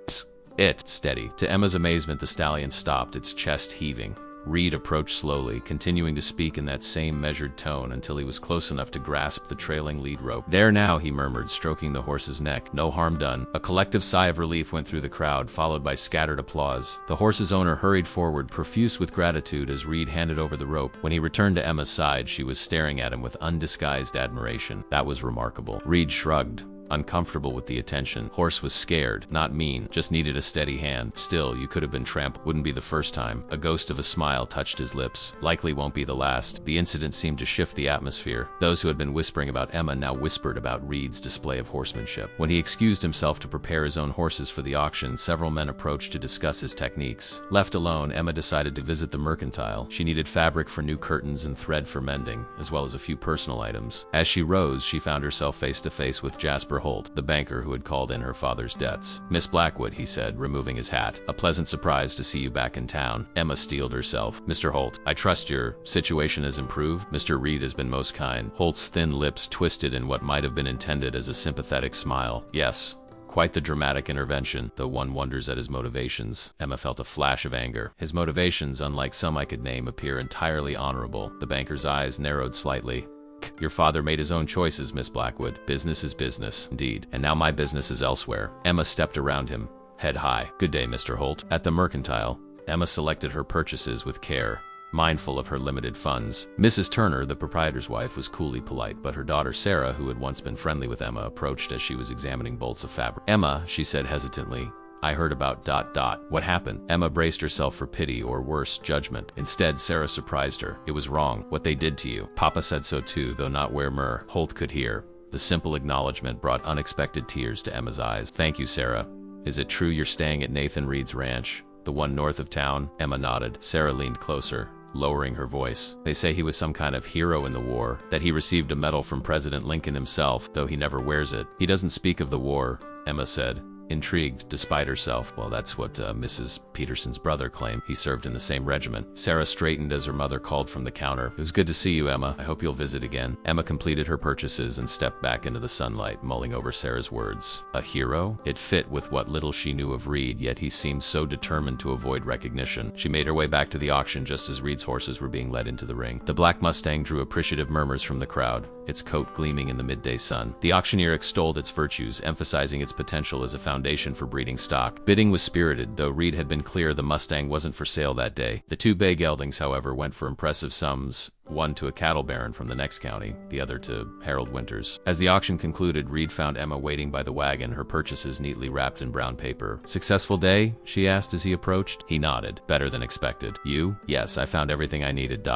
Steady. To Emma's amazement, the stallion stopped, its chest heaving. Reed approached slowly, continuing to speak in that same measured tone until he was close enough to grasp the trailing lead rope. "There now," he murmured, stroking the horse's neck. "No harm done." A collective sigh of relief went through the crowd, followed by scattered applause. The horse's owner hurried forward, profuse with gratitude as Reed handed over the rope. When he returned to Emma's side, she was staring at him with undisguised admiration. That was remarkable. Reed shrugged, uncomfortable with the attention. Horse was scared, not mean, just needed a steady hand. "Still, you could have been trampled. Wouldn't be the first time." A ghost of a smile touched his lips. "Likely won't be the last." The incident seemed to shift the atmosphere. Those who had been whispering about Emma now whispered about Reed's display of horsemanship. When he excused himself to prepare his own horses for the auction, several men approached to discuss his techniques. Left alone, Emma decided to visit the mercantile. She needed fabric for new curtains and thread for mending, as well as a few personal items. As she rose, she found herself face to face with Jasper Holt, the banker who had called in her father's debts. "Miss Blackwood," he said, removing his hat. "A pleasant surprise to see you back in town." Emma steeled herself. "Mr. Holt, I trust your situation has improved?" "Mr. Reed has been most kind." Holt's thin lips twisted in what might have been intended as a sympathetic smile. "Yes. Quite the dramatic intervention, though one wonders at his motivations." Emma felt a flash of anger. "His motivations, unlike some I could name, appear entirely honorable." The banker's eyes narrowed slightly. "Your father made his own choices, Miss Blackwood. Business is business, indeed, and now my business is elsewhere." Emma stepped around him, head high. "Good day, Mr. Holt." At the mercantile, Emma selected her purchases with care, mindful of her limited funds. Mrs. Turner, the proprietor's wife, was coolly polite, but her daughter Sarah, who had once been friendly with Emma, approached as she was examining bolts of fabric. "Emma," she said hesitantly, "I heard about ... What happened?" Emma braced herself for pity or worse, judgment. Instead, Sarah surprised her. "It was wrong, what they did to you. Papa said so too, though not where Holt could hear." The simple acknowledgement brought unexpected tears to Emma's eyes. "Thank you, Sarah. Is it true you're staying at Nathan Reed's ranch, the one north of town?" Emma nodded. Sarah leaned closer, lowering her voice. "They say he was some kind of hero in the war, that he received a medal from President Lincoln himself, though he never wears it." "He doesn't speak of the war," Emma said, intrigued despite herself. "Well, that's what Mrs. Peterson's brother claimed. He served in the same regiment." Sarah straightened as her mother called from the counter. "It was good to see you, Emma. I hope you'll visit again." Emma completed her purchases and stepped back into the sunlight, mulling over Sarah's words. A hero? It fit with what little she knew of Reed, yet he seemed so determined to avoid recognition. She made her way back to the auction just as Reed's horses were being led into the ring. The black Mustang drew appreciative murmurs from the crowd, its coat gleaming in the midday sun. The auctioneer extolled its virtues, emphasizing its potential as a foundation for breeding stock. Bidding was spirited, though Reed had been clear the Mustang wasn't for sale that day. The two bay geldings, however, went for impressive sums, one to a cattle baron from the next county, the other to Harold Winters. As the auction concluded, Reed found Emma waiting by the wagon, her purchases neatly wrapped in brown paper. "Successful day?" she asked as he approached. He nodded. "Better than expected." "You?" "Yes, I found everything I needed."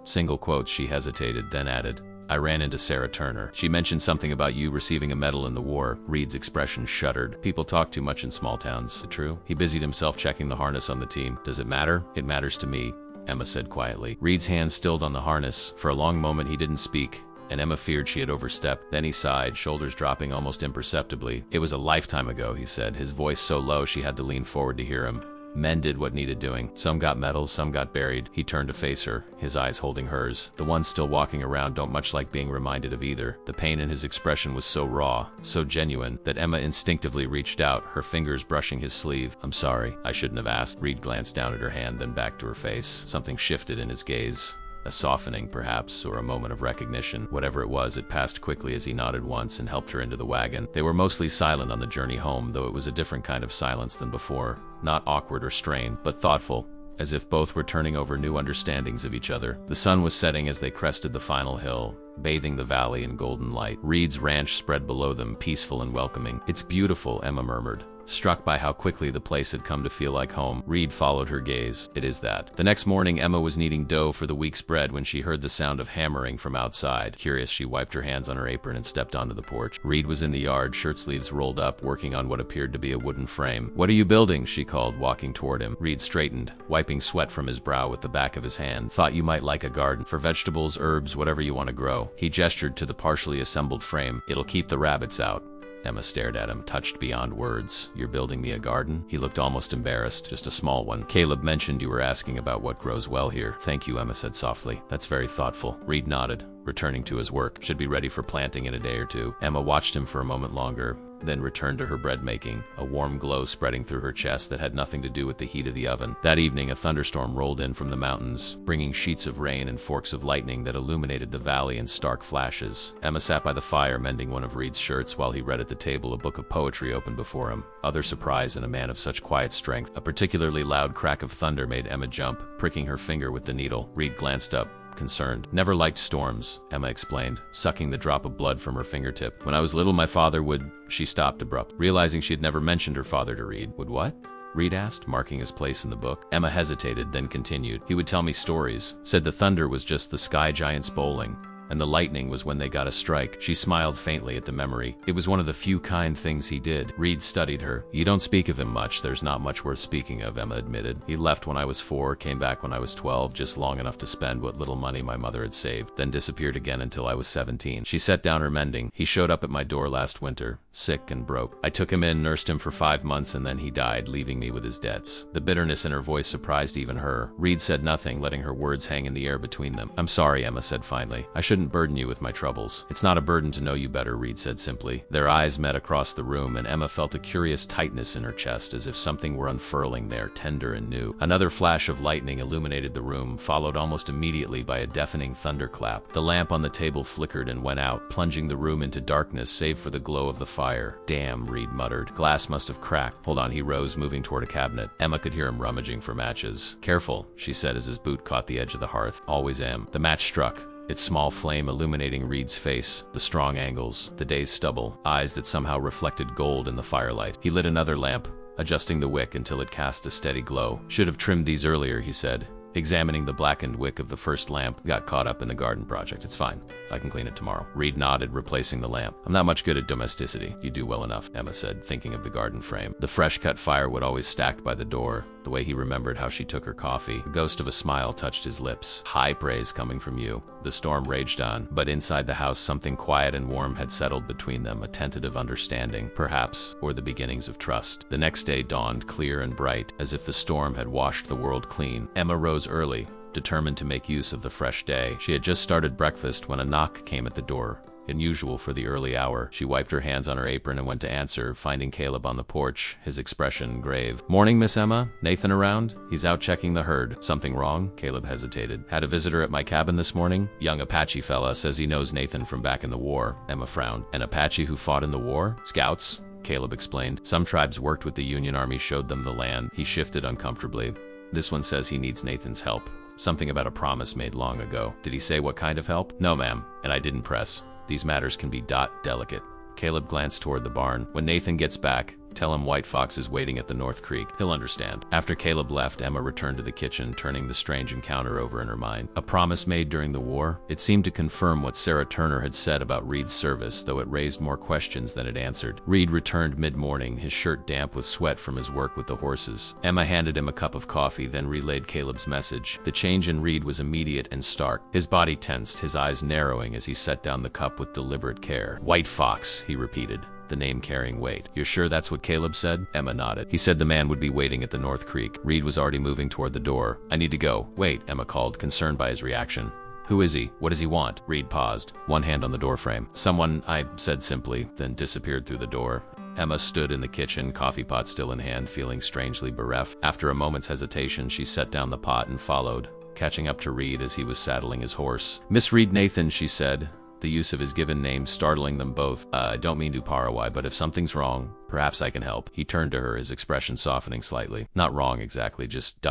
Single quotes. She hesitated, then added, "I ran into Sarah Turner. She mentioned something about you receiving a medal in the war." Reed's expression shuddered. "People talk too much in small towns." "True?" He busied himself checking the harness on the team. "Does it matter?" "It matters to me," Emma said quietly. Reed's hands stilled on the harness. For a long moment he didn't speak, and Emma feared she had overstepped. Then he sighed, shoulders dropping almost imperceptibly. "It was a lifetime ago," he said, his voice so low she had to lean forward to hear him. "Men did what needed doing. Some got medals, some got buried." He turned to face her, his eyes holding hers. "The ones still walking around don't much like being reminded of either." The pain in his expression was so raw, so genuine, that Emma instinctively reached out, her fingers brushing his sleeve. "I'm sorry. I shouldn't have asked." Reed glanced down at her hand, then back to her face. Something shifted in his gaze. A softening, perhaps, or a moment of recognition. Whatever it was, it passed quickly as he nodded once and helped her into the wagon. They were mostly silent on the journey home, though it was a different kind of silence than before. Not awkward or strained, but thoughtful, as if both were turning over new understandings of each other. The sun was setting as they crested the final hill, bathing the valley in golden light. Reed's ranch spread below them, peaceful and welcoming. "It's beautiful," Emma murmured, struck by how quickly the place had come to feel like home. Reed followed her gaze. It is that. The next morning, Emma was kneading dough for the week's bread when she heard the sound of hammering from outside. Curious, she wiped her hands on her apron and stepped onto the porch. Reed was in the yard, shirt sleeves rolled up, working on what appeared to be a wooden frame. "What are you building?" she called, walking toward him. Reed straightened, wiping sweat from his brow with the back of his hand. "Thought you might like a garden. For vegetables, herbs, whatever you want to grow." He gestured to the partially assembled frame. "It'll keep the rabbits out." Emma stared at him, touched beyond words. "You're building me a garden?" He looked almost embarrassed. "Just a small one. Caleb mentioned you were asking about what grows well here." "Thank you," Emma said softly. "That's very thoughtful." Reed nodded, returning to his work. "Should be ready for planting in a day or two." Emma watched him for a moment longer, then returned to her bread making, a warm glow spreading through her chest that had nothing to do with the heat of the oven. That evening, a thunderstorm rolled in from the mountains, bringing sheets of rain and forks of lightning that illuminated the valley in stark flashes. Emma sat by the fire mending one of Reed's shirts while he read at the table a book of poetry open before him. Other surprise in a man of such quiet strength. A particularly loud crack of thunder made Emma jump, pricking her finger with the needle. Reed glanced up, concerned. "Never liked storms," Emma explained, sucking the drop of blood from her fingertip. "When I was little, my father would—" She stopped abrupt, realizing she had never mentioned her father to Reed. "Would what?" Reed asked, marking his place in the book. Emma hesitated, then continued. "He would tell me stories. Said the thunder was just the sky giants bowling, and the lightning was when they got a strike." She smiled faintly at the memory. "It was one of the few kind things he did." Reed studied her. "You don't speak of him much. There's not much worth speaking of," Emma admitted. "He left when I was 4, came back when I was 12, just long enough to spend what little money my mother had saved, then disappeared again until I was 17. She set down her mending. "He showed up at my door last winter, sick and broke. I took him in, nursed him for 5 months, and then he died, leaving me with his debts." The bitterness in her voice surprised even her. Reed said nothing, letting her words hang in the air between them. "I'm sorry," Emma said finally. "I shouldn't burden you with my troubles." "It's not a burden to know you better," Reed said simply. Their eyes met across the room, and Emma felt a curious tightness in her chest, as if something were unfurling there, tender and new. Another flash of lightning illuminated the room, followed almost immediately by a deafening thunderclap. The lamp on the table flickered and went out, plunging the room into darkness save for the glow of the fire. "Damn," Reed muttered. "Glass must have cracked." "Hold on," he rose, moving toward a cabinet. Emma could hear him rummaging for matches. "Careful," she said as his boot caught the edge of the hearth. "Always am." The match struck, its small flame illuminating Reed's face, the strong angles, the dazed stubble, eyes that somehow reflected gold in the firelight. He lit another lamp, adjusting the wick until it cast a steady glow. "Should have trimmed these earlier," he said, examining the blackened wick of the first lamp. "Got caught up in the garden project. It's fine. I can clean it tomorrow." Reed nodded, replacing the lamp. "I'm not much good at domesticity." "You do well enough," Emma said, thinking of the garden frame. The fresh-cut firewood always stacked by the door, the way he remembered how she took her coffee. The ghost of a smile touched his lips. "High praise coming from you." The storm raged on, but inside the house something quiet and warm had settled between them, a tentative understanding, perhaps, or the beginnings of trust. The next day dawned clear and bright, as if the storm had washed the world clean. Emma rose early, determined to make use of the fresh day. She had just started breakfast when a knock came at the door. Unusual for the early hour. She wiped her hands on her apron and went to answer, finding Caleb on the porch, his expression grave. "Morning, Miss Emma. Nathan around?" "He's out checking the herd." "Something wrong?" Caleb hesitated. "Had a visitor at my cabin this morning. Young Apache fella, says he knows Nathan from back in the war." Emma frowned. "An Apache who fought in the war? Scouts?" Caleb explained. "Some tribes worked with the Union Army, showed them the land." He shifted uncomfortably. "This one says he needs Nathan's help. Something about a promise made long ago." "Did he say what kind of help?" "No, ma'am, and I didn't press. These matters can be delicate." Caleb glanced toward the barn. "When Nathan gets back, tell him White Fox is waiting at the North Creek. He'll understand." After Caleb left, Emma returned to the kitchen, turning the strange encounter over in her mind. A promise made during the war? It seemed to confirm what Sarah Turner had said about Reed's service, though it raised more questions than it answered. Reed returned mid-morning, his shirt damp with sweat from his work with the horses. Emma handed him a cup of coffee, then relayed Caleb's message. The change in Reed was immediate and stark. His body tensed, his eyes narrowing as he set down the cup with deliberate care. "White Fox," he repeated, the name carrying weight. "You're sure that's what Caleb said?" Emma nodded. "He said the man would be waiting at the North Creek." Reed was already moving toward the door. "I need to go." "Wait," Emma called, concerned by his reaction. "Who is he? What does he want?" Reed paused, one hand on the doorframe. "Someone," I said simply, then disappeared through the door. Emma stood in the kitchen, coffee pot still in hand, feeling strangely bereft. After a moment's hesitation, she set down the pot and followed, catching up to Reed as he was saddling his horse. "Miss Reed Nathan," she said, the use of his given name startling them both. I don't mean to Parawai, but if something's wrong, perhaps I can help." He turned to her, his expression softening slightly. "Not wrong exactly, just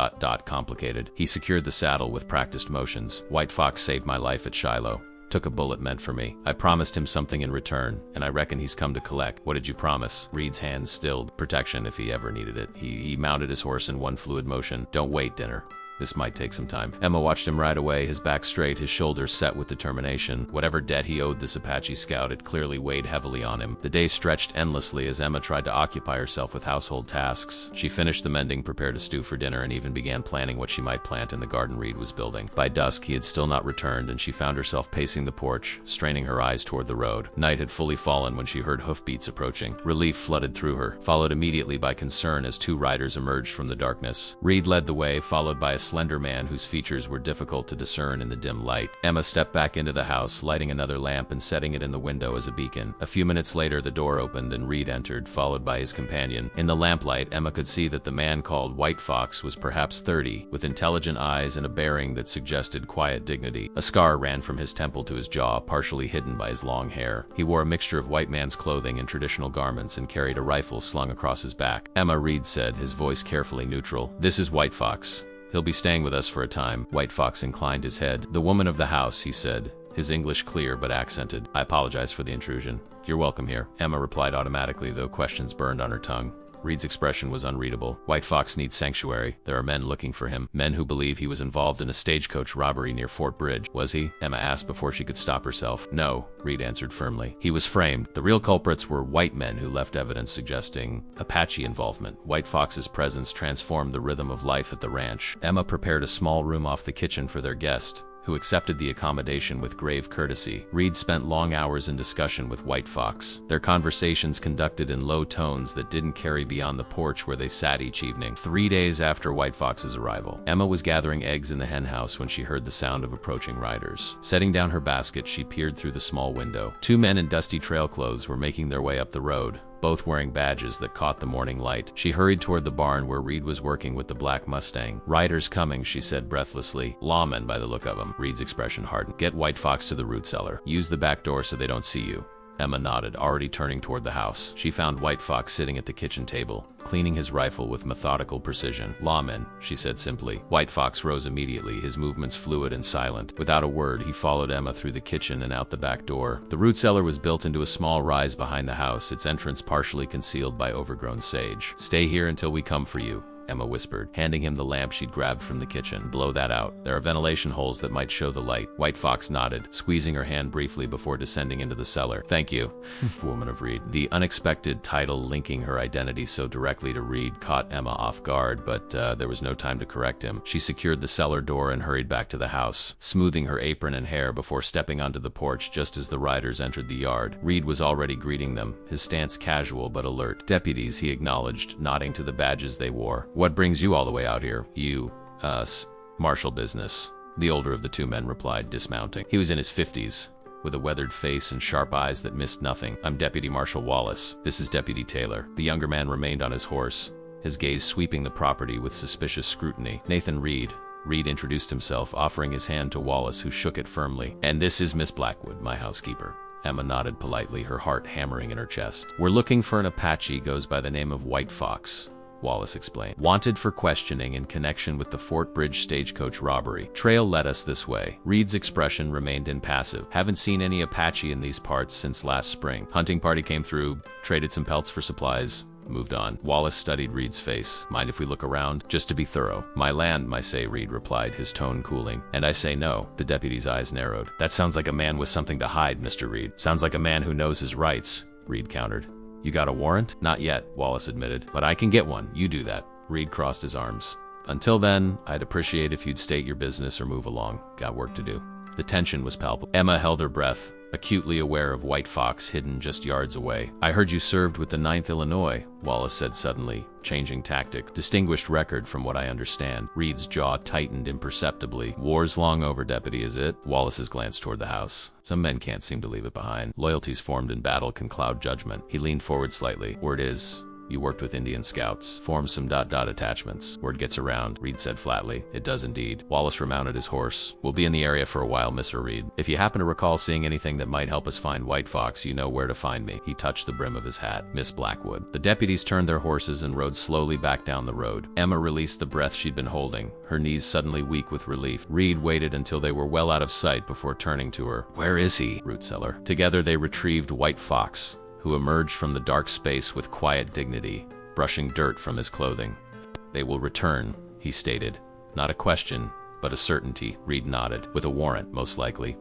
complicated." He secured the saddle with practiced motions. "White Fox saved my life at Shiloh. took a bullet meant for me. I promised him something in return, and I reckon he's come to collect. What did you promise? Reed's hands stilled. Protection if he ever needed it. He mounted his horse in one fluid motion. Don't wait, dinner. This might take some time. Emma watched him ride away, his back straight, his shoulders set with determination. Whatever debt he owed this Apache scout, it clearly weighed heavily on him. The day stretched endlessly as Emma tried to occupy herself with household tasks. She finished the mending, prepared a stew for dinner, and even began planning what she might plant in the garden Reed was building. By dusk, he had still not returned, and she found herself pacing the porch, straining her eyes toward the road. Night had fully fallen when she heard hoofbeats approaching. Relief flooded through her, followed immediately by concern as two riders emerged from the darkness. Reed led the way, followed by a slender man whose features were difficult to discern in the dim light. Emma stepped back into the house, lighting another lamp and setting it in the window as a beacon. A few minutes later, the door opened and Reed entered, followed by his companion. In the lamplight, Emma could see that the man called White Fox was perhaps 30, with intelligent eyes and a bearing that suggested quiet dignity. A scar ran from his temple to his jaw, partially hidden by his long hair. He wore a mixture of white man's clothing and traditional garments and carried a rifle slung across his back. Emma, Reed said, his voice carefully neutral. This is White Fox. He'll be staying with us for a time. White Fox inclined his head. The woman of the house, he said, his English clear but accented. I apologize for the intrusion. You're welcome here. Emma replied automatically, though questions burned on her tongue. Reed's expression was unreadable. White Fox needs sanctuary. There are men looking for him. Men who believe he was involved in a stagecoach robbery near Fort Bridge. Was he? Emma asked before she could stop herself. No, Reed answered firmly. He was framed. The real culprits were white men who left evidence suggesting Apache involvement. White Fox's presence transformed the rhythm of life at the ranch. Emma prepared a small room off the kitchen for their guest, who accepted the accommodation with grave courtesy. Reed spent long hours in discussion with White Fox, their conversations conducted in low tones that didn't carry beyond the porch where they sat each evening. 3 days after White Fox's arrival, Emma was gathering eggs in the henhouse when she heard the sound of approaching riders. Setting down her basket, she peered through the small window. Two men in dusty trail clothes were making their way up the road, both wearing badges that caught the morning light. She hurried toward the barn where Reed was working with the black Mustang. Riders coming, she said breathlessly. Lawmen by the look of them. Reed's expression hardened. Get White Fox to the root cellar. Use the back door so they don't see you. Emma nodded, already turning toward the house. She found White Fox sitting at the kitchen table, cleaning his rifle with methodical precision. Lawmen, she said simply. White Fox rose immediately, his movements fluid and silent. Without a word, he followed Emma through the kitchen and out the back door. The root cellar was built into a small rise behind the house, its entrance partially concealed by overgrown sage. Stay here until we come for you, Emma whispered, handing him the lamp she'd grabbed from the kitchen. Blow that out. There are ventilation holes that might show the light. White Fox nodded, squeezing her hand briefly before descending into the cellar. Thank you, woman of Reed. The unexpected title linking her identity so directly to Reed caught Emma off guard, but there was no time to correct him. She secured the cellar door and hurried back to the house, smoothing her apron and hair before stepping onto the porch just as the riders entered the yard. Reed was already greeting them, his stance casual but alert. Deputies, he acknowledged, nodding to the badges they wore. What brings you all the way out here? You, us, marshal business, the older of the two men replied, dismounting. He was in his 50s, with a weathered face and sharp eyes that missed nothing. I'm Deputy Marshal Wallace. This is Deputy Taylor. The younger man remained on his horse, his gaze sweeping the property with suspicious scrutiny. Nathan Reed. Reed introduced himself, offering his hand to Wallace, who shook it firmly. And this is Miss Blackwood, my housekeeper. Emma nodded politely, her heart hammering in her chest. We're looking for an Apache, goes by the name of White Fox, Wallace explained. Wanted for questioning in connection with the Fort Bridge stagecoach robbery. Trail led us this way. Reed's expression remained impassive. Haven't seen any Apache in these parts since last spring. Hunting party came through, traded some pelts for supplies, moved on. Wallace studied Reed's face. Mind if we look around? Just to be thorough. My land, my say, Reed replied, his tone cooling. And I say no. The deputy's eyes narrowed. That sounds like a man with something to hide, Mr. Reed. Sounds like a man who knows his rights, Reed countered. You got a warrant? Not yet, Wallace admitted. But I can get one. You do that. Reed crossed his arms. Until then, I'd appreciate if you'd state your business or move along. Got work to do. The tension was palpable. Emma held her breath, acutely aware of White Fox hidden just yards away. I heard you served with the 9th Illinois, Wallace said suddenly, changing tactic. Distinguished record from what I understand. Reed's jaw tightened imperceptibly. War's long over, Deputy, is it? Wallace's glance toward the house. Some men can't seem to leave it behind. Loyalties formed in battle can cloud judgment. He leaned forward slightly. Word is, You worked with Indian scouts. Formed some ... attachments. Word gets around, Reed said flatly. It does indeed. Wallace remounted his horse. We'll be in the area for a while, Mr. Reed. If you happen to recall seeing anything that might help us find White Fox, you know where to find me. He touched the brim of his hat. Miss Blackwood. The deputies turned their horses and rode slowly back down the road. Emma released the breath she'd been holding, her knees suddenly weak with relief. Reed waited until they were well out of sight before turning to her. Where is he? Rootseller. Together they retrieved White Fox, who emerged from the dark space with quiet dignity, brushing dirt from his clothing. They will return, he stated. Not a question, but a certainty. Reed nodded. With a warrant, most likely.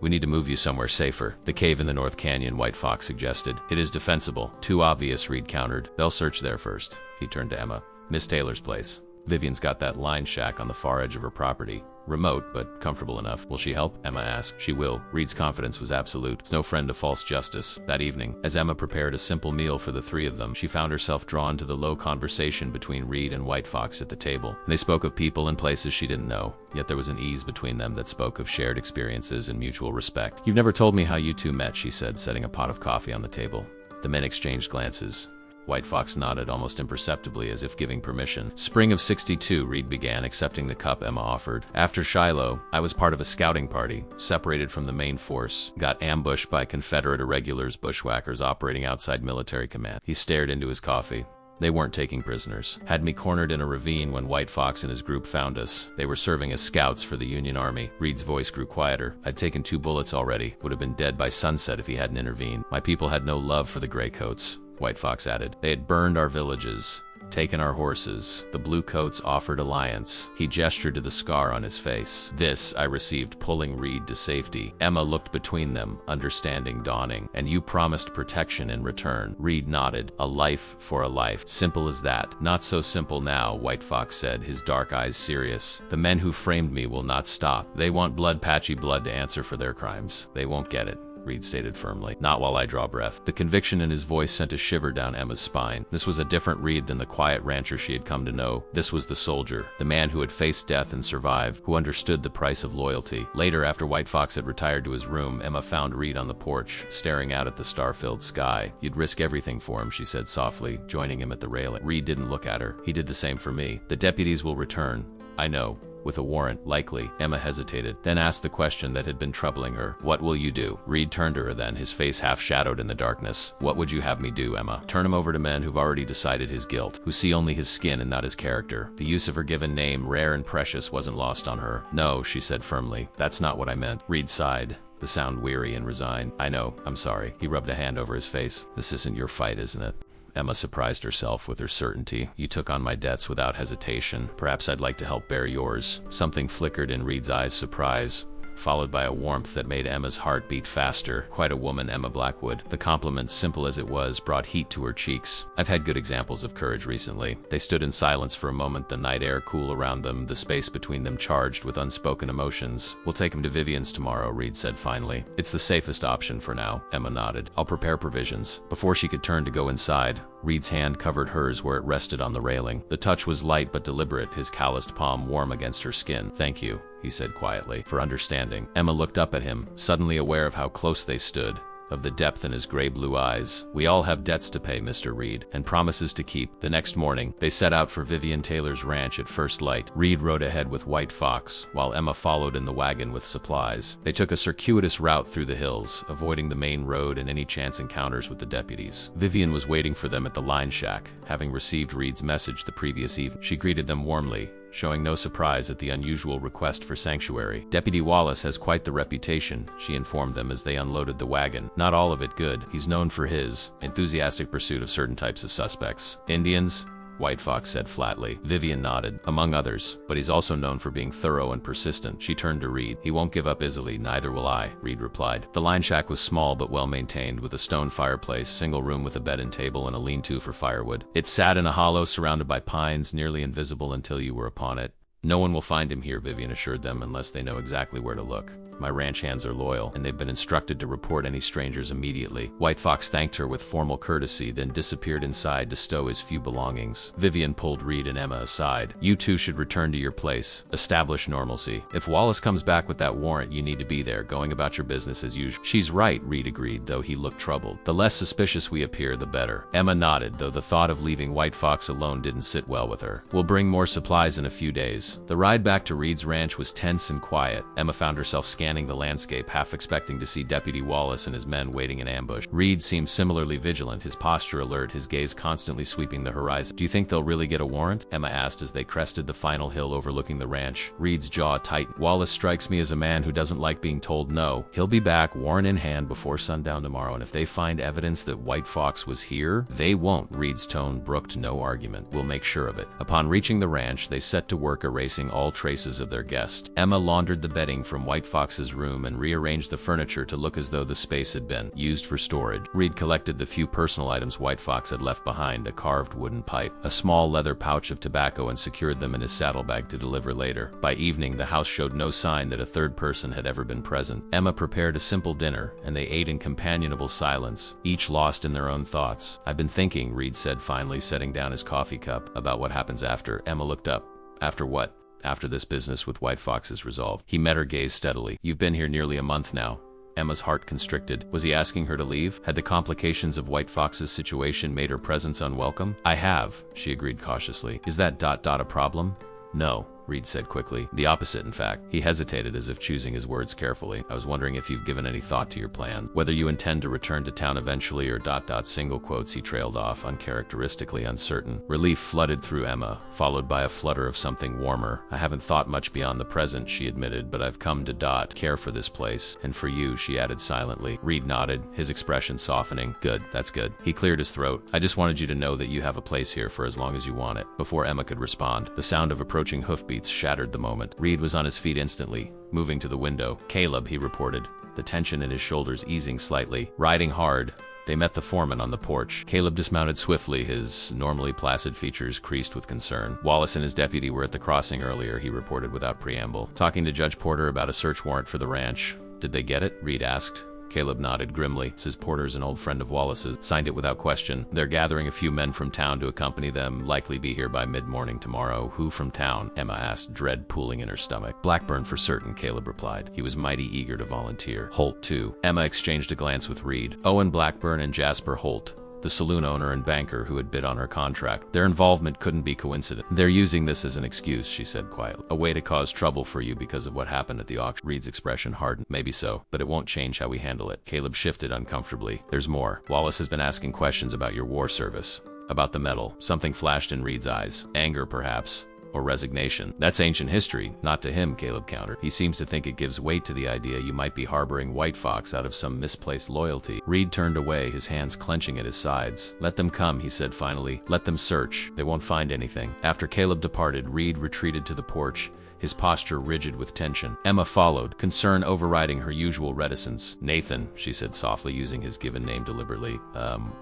We need to move you somewhere safer. The cave in the North Canyon, White Fox suggested. It is defensible. Too obvious, Reed countered. They'll search there first. He turned to Emma. Miss Taylor's place. Vivian's got that line shack on the far edge of her property. Remote, but comfortable enough. Will she help? Emma asked. She will. Reed's confidence was absolute. It's no friend to false justice. That evening, as Emma prepared a simple meal for the three of them, she found herself drawn to the low conversation between Reed and White Fox at the table. They spoke of people and places she didn't know, yet there was an ease between them that spoke of shared experiences and mutual respect. You've never told me how you two met, she said, setting a pot of coffee on the table. The men exchanged glances. White Fox nodded almost imperceptibly as if giving permission. Spring of '62, Reed began, accepting the cup Emma offered. After Shiloh, I was part of a scouting party, separated from the main force, got ambushed by Confederate irregulars, bushwhackers operating outside military command. He stared into his coffee. They weren't taking prisoners. Had me cornered in a ravine when White Fox and his group found us. They were serving as scouts for the Union Army. Reed's voice grew quieter. I'd taken 2 bullets already. Would have been dead by sunset if he hadn't intervened. My people had no love for the Graycoats, White Fox added. They had burned our villages, taken our horses. The Bluecoats offered alliance. He gestured to the scar on his face. This I received, pulling Reed to safety. Emma looked between them, understanding dawning. And you promised protection in return. Reed nodded. A life for a life. Simple as that. Not so simple now, White Fox said, his dark eyes serious. The men who framed me will not stop. They want blood, patchy blood, to answer for their crimes. They won't get it, Reed stated firmly. Not while I draw breath. The conviction in his voice sent a shiver down Emma's spine. This was a different Reed than the quiet rancher she had come to know. This was the soldier, the man who had faced death and survived, who understood the price of loyalty. Later, after White Fox had retired to his room, Emma found Reed on the porch, staring out at the star-filled sky. You'd risk everything for him, she said softly, joining him at the railing. Reed didn't look at her. He did the same for me. The deputies will return. I know. With a warrant, likely. Emma hesitated, then asked the question that had been troubling her. What will you do? Reed turned to her then, his face half-shadowed in the darkness. What would you have me do, Emma? Turn him over to men who've already decided his guilt, who see only his skin and not his character. The use of her given name, rare and precious, wasn't lost on her. No, she said firmly. That's not what I meant. Reed sighed, the sound weary and resigned. I know. I'm sorry. He rubbed a hand over his face. This isn't your fight, isn't it? Emma surprised herself with her certainty. You took on my debts without hesitation. Perhaps I'd like to help bear yours. Something flickered in Reed's eyes, surprise, followed by a warmth that made Emma's heart beat faster. Quite a woman, Emma Blackwood. The compliment, simple as it was, brought heat to her cheeks. I've had good examples of courage recently. They stood in silence for a moment, the night air cool around them, the space between them charged with unspoken emotions. We'll take him to Vivian's tomorrow, Reed said finally. It's the safest option for now. Emma nodded. I'll prepare provisions. Before she could turn to go inside, Reed's hand covered hers where it rested on the railing. The touch was light but deliberate, his calloused palm warm against her skin. Thank you, he said quietly, for understanding. Emma looked up at him, suddenly aware of how close they stood, of the depth in his gray-blue eyes. We all have debts to pay, Mr. Reed, and promises to keep. The next morning, they set out for Vivian Taylor's ranch at first light. Reed rode ahead with White Fox, while Emma followed in the wagon with supplies. They took a circuitous route through the hills, avoiding the main road and any chance encounters with the deputies. Vivian was waiting for them at the line shack, having received Reed's message the previous evening. She greeted them warmly, showing no surprise at the unusual request for sanctuary. Deputy Wallace has quite the reputation, she informed them as they unloaded the wagon. Not all of it good. He's known for his enthusiastic pursuit of certain types of suspects. Indians? White Fox said flatly. Vivian nodded. Among others, but he's also known for being thorough and persistent. She turned to Reed. He won't give up easily, neither will I, Reed replied. The line shack was small but well maintained, with a stone fireplace, single room with a bed and table, and a lean-to for firewood. It sat in a hollow surrounded by pines, nearly invisible until you were upon it. No one will find him here, Vivian assured them, unless they know exactly where to look. My ranch hands are loyal, and they've been instructed to report any strangers immediately. White Fox thanked her with formal courtesy, then disappeared inside to stow his few belongings. Vivian pulled Reed and Emma aside. You two should return to your place. Establish normalcy. If Wallace comes back with that warrant, you need to be there, going about your business as usual. She's right, Reed agreed, though he looked troubled. The less suspicious we appear, the better. Emma nodded, though the thought of leaving White Fox alone didn't sit well with her. We'll bring more supplies in a few days. The ride back to Reed's ranch was tense and quiet. Emma found herself scanning the landscape, half expecting to see Deputy Wallace and his men waiting in ambush. Reed seemed similarly vigilant, his posture alert, his gaze constantly sweeping the horizon. Do you think they'll really get a warrant? Emma asked as they crested the final hill overlooking the ranch. Reed's jaw tightened. Wallace strikes me as a man who doesn't like being told no. He'll be back, warrant in hand, before sundown tomorrow, and if they find evidence that White Fox was here, they won't. Reed's tone brooked no argument. We'll make sure of it. Upon reaching the ranch, they set to work erasing all traces of their guest. Emma laundered the bedding from White Fox's room and rearranged the furniture to look as though the space had been used for storage. Reed collected the few personal items White Fox had left behind, a carved wooden pipe, a small leather pouch of tobacco, and secured them in his saddlebag to deliver later. By evening, the house showed no sign that a third person had ever been present. Emma prepared a simple dinner, and they ate in companionable silence, each lost in their own thoughts. I've been thinking, Reed said finally, setting down his coffee cup, about what happens after. Emma looked up. After what? After this business with White Fox is resolved. He met her gaze steadily. You've been here nearly a month now. Emma's heart constricted. Was he asking her to leave? Had the complications of White Fox's situation made her presence unwelcome? I have, she agreed cautiously. Is that ... a problem? No, Reed said quickly. The opposite, in fact. He hesitated as if choosing his words carefully. I was wondering if you've given any thought to your plans. Whether you intend to return to town eventually or ... single quotes he trailed off, uncharacteristically uncertain. Relief flooded through Emma, followed by a flutter of something warmer. I haven't thought much beyond the present, she admitted, but I've come to ... care for this place. And for you, she added silently. Reed nodded, his expression softening. Good, that's good. He cleared his throat. I just wanted you to know that you have a place here for as long as you want it. Before Emma could respond, the sound of approaching hoofbeats shattered the moment. Reed was on his feet instantly, moving to the window. Caleb, he reported, the tension in his shoulders easing slightly. Riding hard, they met the foreman on the porch. Caleb dismounted swiftly, his normally placid features creased with concern. Wallace and his deputy were at the crossing earlier, he reported without preamble, talking to Judge Porter about a search warrant for the ranch. Did they get it? Reed asked. Caleb nodded grimly. Says Porter's an old friend of Wallace's. Signed it without question. They're gathering a few men from town to accompany them, likely be here by mid-morning tomorrow. Who from town? Emma asked, dread pooling in her stomach. Blackburn for certain, Caleb replied. He was mighty eager to volunteer. Holt, too. Emma exchanged a glance with Reed. Owen Blackburn and Jasper Holt, the saloon owner and banker who had bid on her contract. Their involvement couldn't be coincident. They're using this as an excuse, she said quietly. A way to cause trouble for you because of what happened at the auction. Reed's expression hardened. Maybe so, but it won't change how we handle it. Caleb shifted uncomfortably. There's more. Wallace has been asking questions about your war service. About the medal. Something flashed in Reed's eyes. Anger, perhaps. Or resignation. That's ancient history. Not to him, Caleb countered. He seems to think it gives weight to the idea you might be harboring White Fox out of some misplaced loyalty. Reed turned away, his hands clenching at his sides. Let them come, he said finally. Let them search. They won't find anything. After Caleb departed, Reed retreated to the porch, his posture rigid with tension. Emma followed, concern overriding her usual reticence. Nathan, she said softly, using his given name deliberately,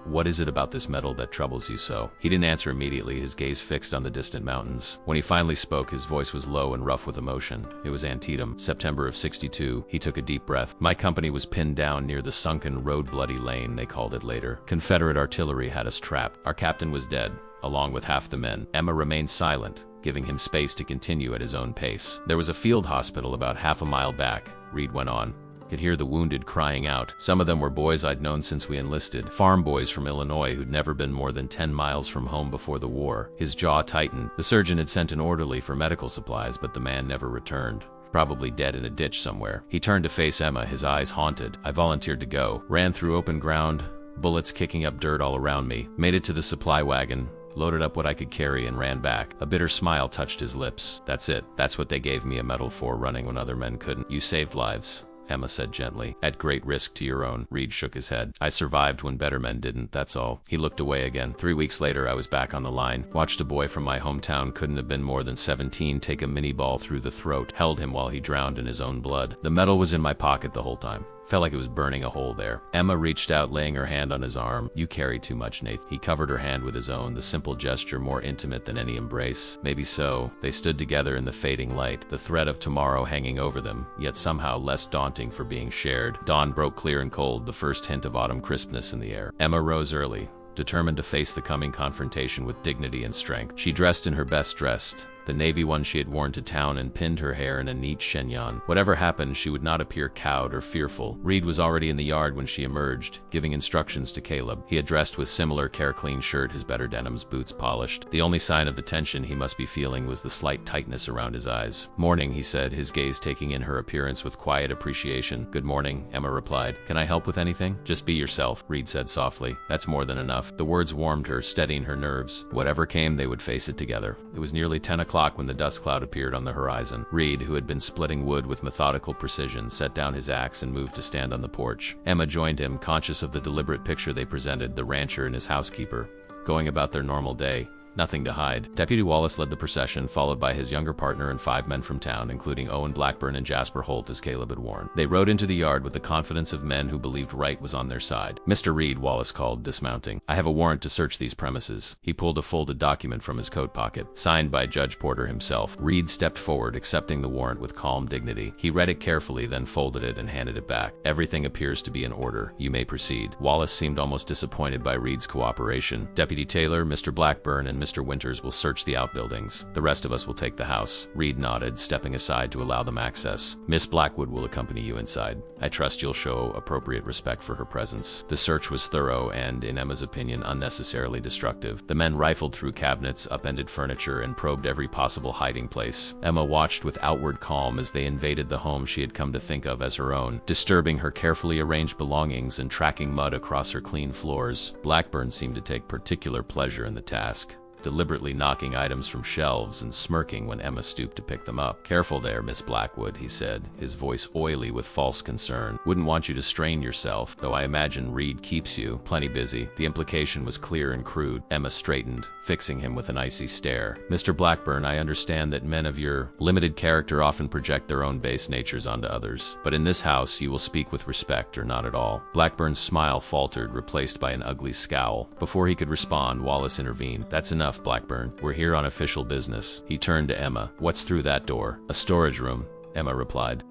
what is it about this medal that troubles you so? He didn't answer immediately, his gaze fixed on the distant mountains. When he finally spoke, his voice was low and rough with emotion. It was Antietam, September of '62. He took a deep breath. My company was pinned down near the sunken road Bloody Lane, they called it later. Confederate artillery had us trapped. Our captain was dead, along with half the men. Emma remained silent, giving him space to continue at his own pace. There was a field hospital about half a mile back, Reed went on. Could hear the wounded crying out. Some of them were boys I'd known since we enlisted, farm boys from Illinois who'd never been more than 10 miles from home before the war. His jaw tightened. The surgeon had sent an orderly for medical supplies, but the man never returned. Probably dead in a ditch somewhere. He turned to face Emma, his eyes haunted. I volunteered to go. Ran through open ground, bullets kicking up dirt all around me. Made it to the supply wagon, loaded up what I could carry, and ran back. A bitter smile touched his lips. That's it. That's what they gave me a medal for, running when other men couldn't. You saved lives, Emma said gently. At great risk to your own. Reed shook his head. I survived when better men didn't, that's all. He looked away again. 3 weeks later, I was back on the line. Watched a boy from my hometown, couldn't have been more than 17, take a mini ball through the throat. Held him while he drowned in his own blood. The medal was in my pocket the whole time. Felt like it was burning a hole there. Emma reached out, laying her hand on his arm. You carry too much, Nathan. He covered her hand with his own, the simple gesture more intimate than any embrace. Maybe so. They stood together in the fading light, the threat of tomorrow hanging over them, yet somehow less daunting for being shared. Dawn broke clear and cold, the first hint of autumn crispness in the air. Emma rose early, determined to face the coming confrontation with dignity and strength. She dressed in her best dress, the navy one she had worn to town, and pinned her hair in a neat chignon. Whatever happened, she would not appear cowed or fearful. Reed was already in the yard when she emerged, giving instructions to Caleb. He had dressed with similar care-clean shirt, his better denims, boots polished. The only sign of the tension he must be feeling was the slight tightness around his eyes. Morning, he said, his gaze taking in her appearance with quiet appreciation. Good morning, Emma replied. Can I help with anything? Just be yourself, Reed said softly. That's more than enough. The words warmed her, steadying her nerves. Whatever came, they would face it together. It was nearly 10 o'clock when the dust cloud appeared on the horizon. Reed, who had been splitting wood with methodical precision, set down his axe and moved to stand on the porch. Emma joined him, conscious of the deliberate picture they presented, the rancher and his housekeeper, going about their normal day. Nothing to hide. Deputy Wallace led the procession, followed by his younger partner and 5 men from town, including Owen Blackburn and Jasper Holt, as Caleb had warned. They rode into the yard with the confidence of men who believed right was on their side. Mr. Reed, Wallace called, dismounting. I have a warrant to search these premises. He pulled a folded document from his coat pocket, signed by Judge Porter himself. Reed stepped forward, accepting the warrant with calm dignity. He read it carefully, then folded it and handed it back. Everything appears to be in order. You may proceed. Wallace seemed almost disappointed by Reed's cooperation. Deputy Taylor, Mr. Blackburn, and Mr. Winters will search the outbuildings. The rest of us will take the house. Reed nodded, stepping aside to allow them access. Miss Blackwood will accompany you inside. I trust you'll show appropriate respect for her presence. The search was thorough and, in Emma's opinion, unnecessarily destructive. The men rifled through cabinets, upended furniture, and probed every possible hiding place. Emma watched with outward calm as they invaded the home she had come to think of as her own, disturbing her carefully arranged belongings and tracking mud across her clean floors. Blackburn seemed to take particular pleasure in the task, deliberately knocking items from shelves and smirking when Emma stooped to pick them up. Careful there, Miss Blackwood, he said, his voice oily with false concern. Wouldn't want you to strain yourself, though I imagine Reed keeps you plenty busy. The implication was clear and crude. Emma straightened, fixing him with an icy stare. Mr. Blackburn, I understand that men of your limited character often project their own base natures onto others, but in this house you will speak with respect or not at all. Blackburn's smile faltered, replaced by an ugly scowl. Before he could respond, Wallace intervened. That's enough, Blackburn. We're here on official business. He turned to Emma. What's through that door? A storage room, Emma replied.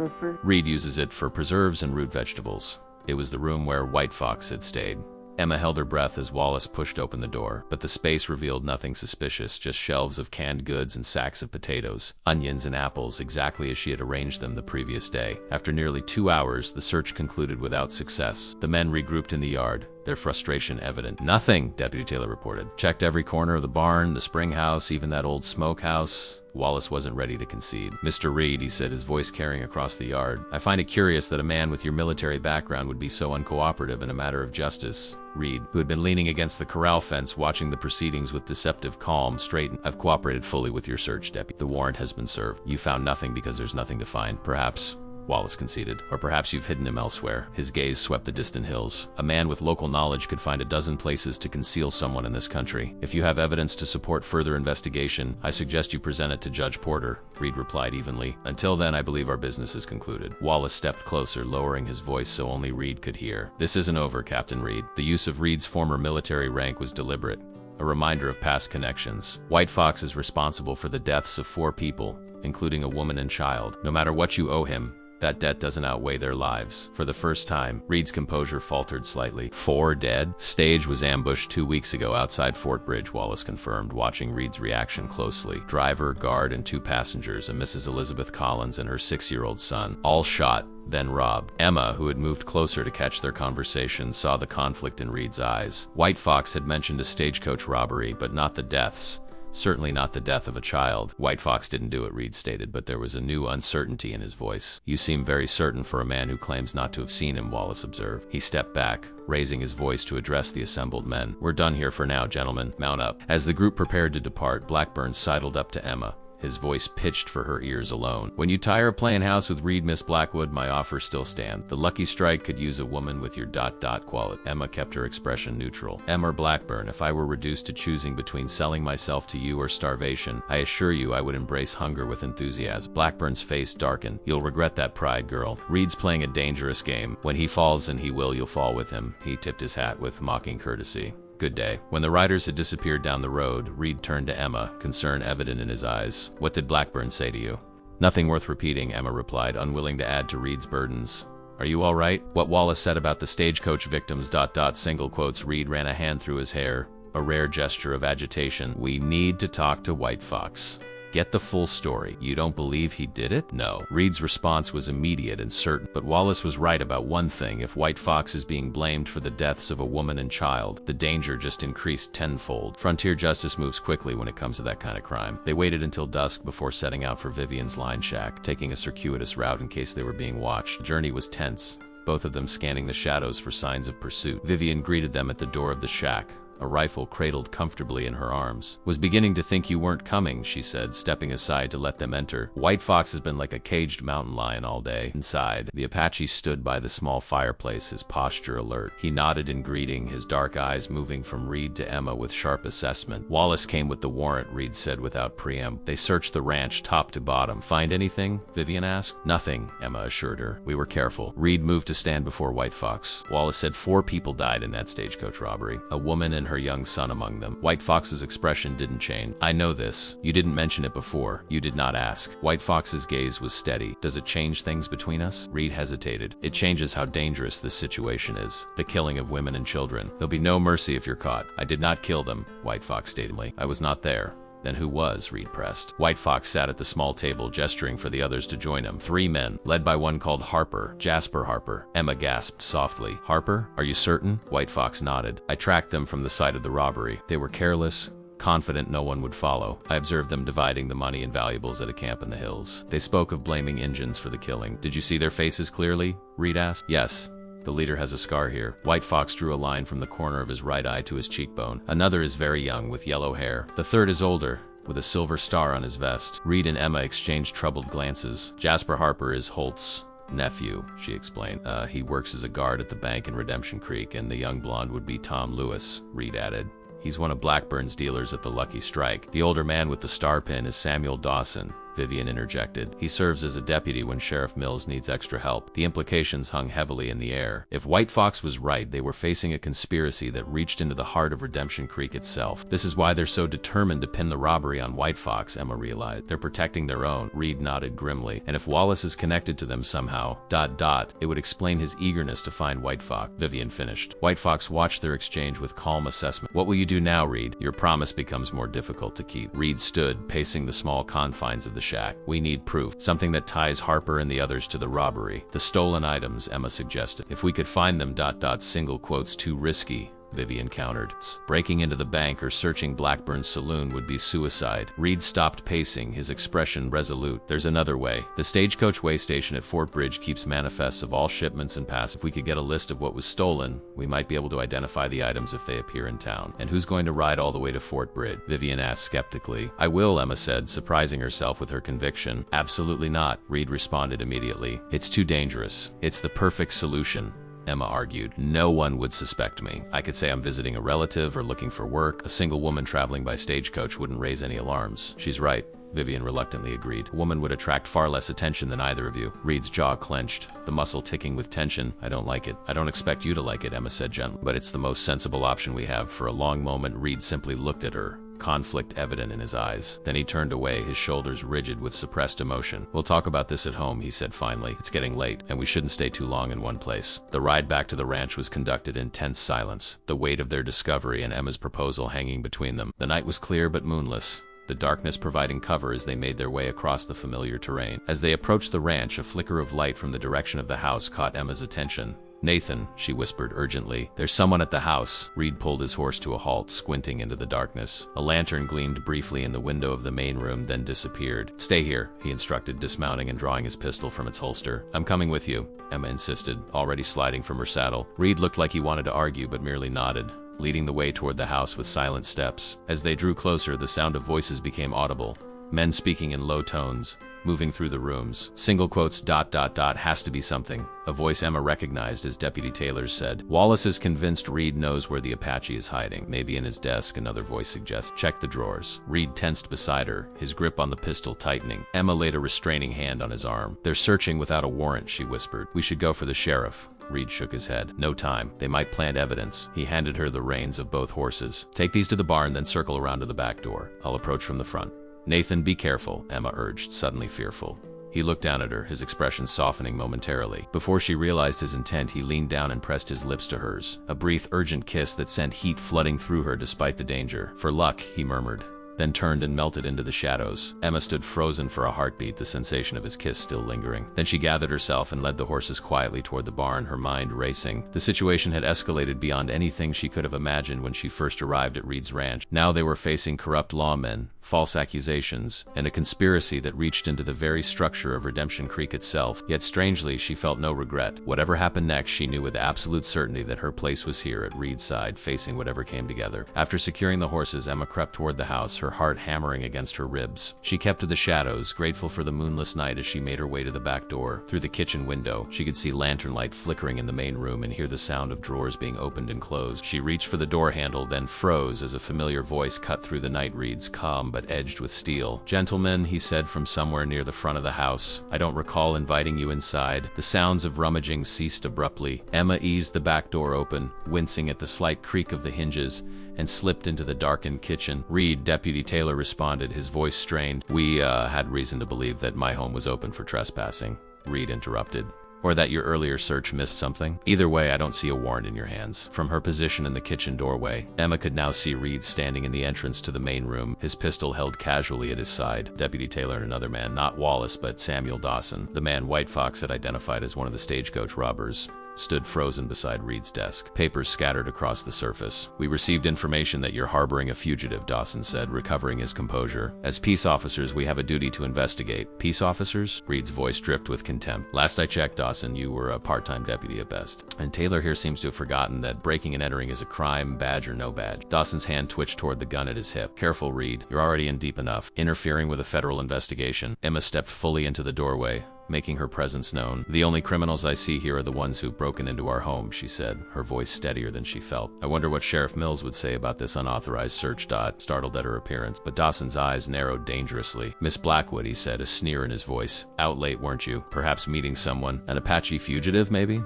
Reed uses it for preserves and root vegetables. It was the room where White Fox had stayed. Emma held her breath as Wallace pushed open the door, but the space revealed nothing suspicious, just shelves of canned goods and sacks of potatoes, onions and apples, exactly as she had arranged them the previous day. After nearly 2 hours, the search concluded without success. The men regrouped in the yard, their frustration evident. Nothing, Deputy Taylor reported. Checked every corner of the barn, the spring house, even that old smokehouse. Wallace wasn't ready to concede. Mr. Reed, he said, his voice carrying across the yard, I find it curious that a man with your military background would be so uncooperative in a matter of justice. Reed, who had been leaning against the corral fence watching the proceedings with deceptive calm, straightened. I've cooperated fully with your search, Deputy. The warrant has been served. You found nothing because there's nothing to find. Perhaps, Wallace conceded, or perhaps you've hidden him elsewhere. His gaze swept the distant hills. A man with local knowledge could find a dozen places to conceal someone in this country. If you have evidence to support further investigation, I suggest you present it to Judge Porter, Reed replied evenly. Until then, I believe our business is concluded. Wallace stepped closer, lowering his voice so only Reed could hear. This isn't over, Captain Reed. The use of Reed's former military rank was deliberate, a reminder of past connections. White Fox is responsible for the deaths of 4 people, including a woman and child. No matter what you owe him, that debt doesn't outweigh their lives. For the first time, Reed's composure faltered slightly. 4 dead? Stage was ambushed 2 weeks ago outside Fort Bridge, Wallace confirmed, watching Reed's reaction closely. Driver, guard, and 2 passengers, a Mrs. Elizabeth Collins and her 6-year-old son, all shot, then robbed. Emma, who had moved closer to catch their conversation, saw the conflict in Reed's eyes. White Fox had mentioned a stagecoach robbery, but not the deaths. Certainly not the death of a child. White Fox didn't do it, Reed stated, but there was a new uncertainty in his voice. You seem very certain for a man who claims not to have seen him, Wallace observed. He stepped back, raising his voice to address the assembled men. We're done here for now, gentlemen. Mount up. As the group prepared to depart, Blackburn sidled up to Emma, his voice pitched for her ears alone. "When you tire of playing house with Reed, Miss Blackwood, my offer still stands. The lucky strike could use a woman with your quality." Emma kept her expression neutral. "Em or Blackburn, if I were reduced to choosing between selling myself to you or starvation, I assure you I would embrace hunger with enthusiasm." Blackburn's face darkened. "You'll regret that, pride girl. Reed's playing a dangerous game. When he falls, and he will, you'll fall with him." He tipped his hat with mocking courtesy. "Good day." When the riders had disappeared down the road, Reed turned to Emma, concern evident in his eyes. "What did Blackburn say to you?" "Nothing worth repeating," Emma replied, unwilling to add to Reed's burdens. "Are you all right?" "What Wallace said about the stagecoach victims, single quotes." Reed ran a hand through his hair, a rare gesture of agitation. "We need to talk to White Fox. Get the full story. You don't believe he did it?" "No." Reed's response was immediate and certain. But Wallace was right about one thing. If White Fox is being blamed for the deaths of a woman and child, the danger just increased tenfold. Frontier justice moves quickly when it comes to that kind of crime. They waited until dusk before setting out for Vivian's line shack, taking a circuitous route in case they were being watched. The journey was tense, both of them scanning the shadows for signs of pursuit. Vivian greeted them at the door of the shack, a rifle cradled comfortably in her arms. "Was beginning to think you weren't coming," she said, stepping aside to let them enter. "White Fox has been like a caged mountain lion all day." Inside, the Apache stood by the small fireplace, his posture alert. He nodded in greeting, his dark eyes moving from Reed to Emma with sharp assessment. "Wallace came with the warrant," Reed said without preamble. "They searched the ranch top to bottom." "Find anything?" Vivian asked. "Nothing," Emma assured her. "We were careful." Reed moved to stand before White Fox. "Wallace said 4 people died in that stagecoach robbery. A woman and her young son among them." White Fox's expression didn't change. "I know this. You didn't mention it before. You did not ask." White Fox's gaze was steady. "Does it change things between us?" Reed hesitated. "It changes how dangerous this situation is. The killing of women and children. There'll be no mercy if you're caught." "I did not kill them," White Fox stated. "I was not there." "Then who was?" Reed pressed. White Fox sat at the small table, gesturing for the others to join him. 3 men, led by one called Harper. Jasper Harper. Emma gasped softly. "Harper? Are you certain?" White Fox nodded. "I tracked them from the site of the robbery. They were careless, confident no one would follow. I observed them dividing the money and valuables at a camp in the hills. They spoke of blaming Injuns for the killing." "Did you see their faces clearly?" Reed asked. "Yes. The leader has a scar here." White Fox drew a line from the corner of his right eye to his cheekbone. "Another is very young, with yellow hair. The third is older, with a silver star on his vest." Reed and Emma exchanged troubled glances. "Jasper Harper is Holt's nephew," she explained. He works as a guard at the bank in Redemption Creek, and the young blonde would be Tom Lewis," Reed added. "He's one of Blackburn's dealers at the Lucky Strike." "The older man with the star pin is Samuel Dawson," Vivian interjected. "He serves as a deputy when Sheriff Mills needs extra help." The implications hung heavily in the air. If White Fox was right, they were facing a conspiracy that reached into the heart of Redemption Creek itself. "This is why they're so determined to pin the robbery on White Fox," Emma realized. "They're protecting their own." Reed nodded grimly. "And if Wallace is connected to them somehow, it would explain his eagerness to find White Fox," Vivian finished. White Fox watched their exchange with calm assessment. "What will you do now, Reed? Your promise becomes more difficult to keep." Reed stood, pacing the small confines of the shack. "We need proof. Something that ties Harper and the others to the robbery." "The stolen items," Emma suggested. "If we could find them, single quotes, too risky," Vivian countered. "Breaking into the bank or searching Blackburn's saloon would be suicide." Reed stopped pacing, his expression resolute. "There's another way. The stagecoach way station at Fort Bridge keeps manifests of all shipments and passes. If we could get a list of what was stolen, we might be able to identify the items if they appear in town." "And who's going to ride all the way to Fort Bridge?" Vivian asked skeptically. "I will," Emma said, surprising herself with her conviction. "Absolutely not," Reed responded immediately. "It's too dangerous." "It's the perfect solution," Emma argued. "No one would suspect me. I could say I'm visiting a relative or looking for work. A single woman traveling by stagecoach wouldn't raise any alarms." "She's right," Vivian reluctantly agreed. "A woman would attract far less attention than either of you." Reed's jaw clenched, the muscle ticking with tension. "I don't like it." "I don't expect you to like it," Emma said gently. "But it's the most sensible option we have." For a long moment, Reed simply looked at her, conflict evident in his eyes. Then he turned away, his shoulders rigid with suppressed emotion. "We'll talk about this at home," he said finally. "It's getting late, and we shouldn't stay too long in one place." The ride back to the ranch was conducted in tense silence, the weight of their discovery and Emma's proposal hanging between them. The night was clear but moonless, the darkness providing cover as they made their way across the familiar terrain. As they approached the ranch, a flicker of light from the direction of the house caught Emma's attention. "Nathan," she whispered urgently, "there's someone at the house." Reed pulled his horse to a halt, squinting into the darkness. A lantern gleamed briefly in the window of the main room, then disappeared. "Stay here," he instructed, dismounting and drawing his pistol from its holster. "I'm coming with you," Emma insisted, already sliding from her saddle. Reed looked like he wanted to argue, but merely nodded, leading the way toward the house with silent steps. As they drew closer, the sound of voices became audible, Men speaking in low tones, moving through the rooms. Single quotes ... has to be something. A voice Emma recognized as Deputy Taylor's said. Wallace is convinced Reed knows where the Apache is hiding. Maybe in his desk, another voice suggests. Check the drawers. Reed tensed beside her, his grip on the pistol tightening. Emma laid a restraining hand on his arm. They're searching without a warrant, she whispered. We should go for the sheriff. Reed shook his head. No time. They might plant evidence. He handed her the reins of both horses. Take these to the barn, then circle around to the back door. I'll approach from the front. Nathan, be careful, Emma urged, suddenly fearful. He looked down at her, his expression softening momentarily. Before she realized his intent, he leaned down and pressed his lips to hers. A brief, urgent kiss that sent heat flooding through her despite the danger. For luck, he murmured, then turned and melted into the shadows. Emma stood frozen for a heartbeat, the sensation of his kiss still lingering. Then she gathered herself and led the horses quietly toward the barn, her mind racing. The situation had escalated beyond anything she could have imagined when she first arrived at Reed's ranch. Now they were facing corrupt lawmen, false accusations, and a conspiracy that reached into the very structure of Redemption Creek itself. Yet strangely, she felt no regret. Whatever happened next, she knew with absolute certainty that her place was here at Reed's side, facing whatever came together. After securing the horses, Emma crept toward the house, her heart hammering against her ribs. She kept to the shadows, grateful for the moonless night as she made her way to the back door. Through the kitchen window, she could see lantern light flickering in the main room and hear the sound of drawers being opened and closed. She reached for the door handle, then froze as a familiar voice cut through the night. Reed's calm but edged with steel. Gentlemen, he said from somewhere near the front of the house. I don't recall inviting you inside. The sounds of rummaging ceased abruptly. Emma eased the back door open, wincing at the slight creak of the hinges, and slipped into the darkened kitchen. Reed, Deputy Taylor responded, his voice strained. We had reason to believe that my home was open for trespassing. Reed interrupted. Or that your earlier search missed something? Either way, I don't see a warrant in your hands. From her position in the kitchen doorway, Emma could now see Reed standing in the entrance to the main room, his pistol held casually at his side. Deputy Taylor and another man, not Wallace, but Samuel Dawson, the man White Fox had identified as one of the stagecoach robbers, stood frozen beside Reed's desk, papers scattered across the surface. We received information that you're harboring a fugitive, Dawson said, recovering his composure. As peace officers, we have a duty to investigate. Peace officers? Reed's voice dripped with contempt. Last I checked, Dawson, you were a part-time deputy at best. And Taylor here seems to have forgotten that breaking and entering is a crime, badge or no badge. Dawson's hand twitched toward the gun at his hip. Careful, Reed. You're already in deep enough. Interfering with a federal investigation. Emma stepped fully into the doorway, making her presence known. The only criminals I see here are the ones who've broken into our home, she said, her voice steadier than she felt. I wonder what Sheriff Mills would say about this unauthorized search. Startled at her appearance, but Dawson's eyes narrowed dangerously. Miss Blackwood, he said, a sneer in his voice. Out late, weren't you? Perhaps meeting someone? An Apache fugitive, maybe?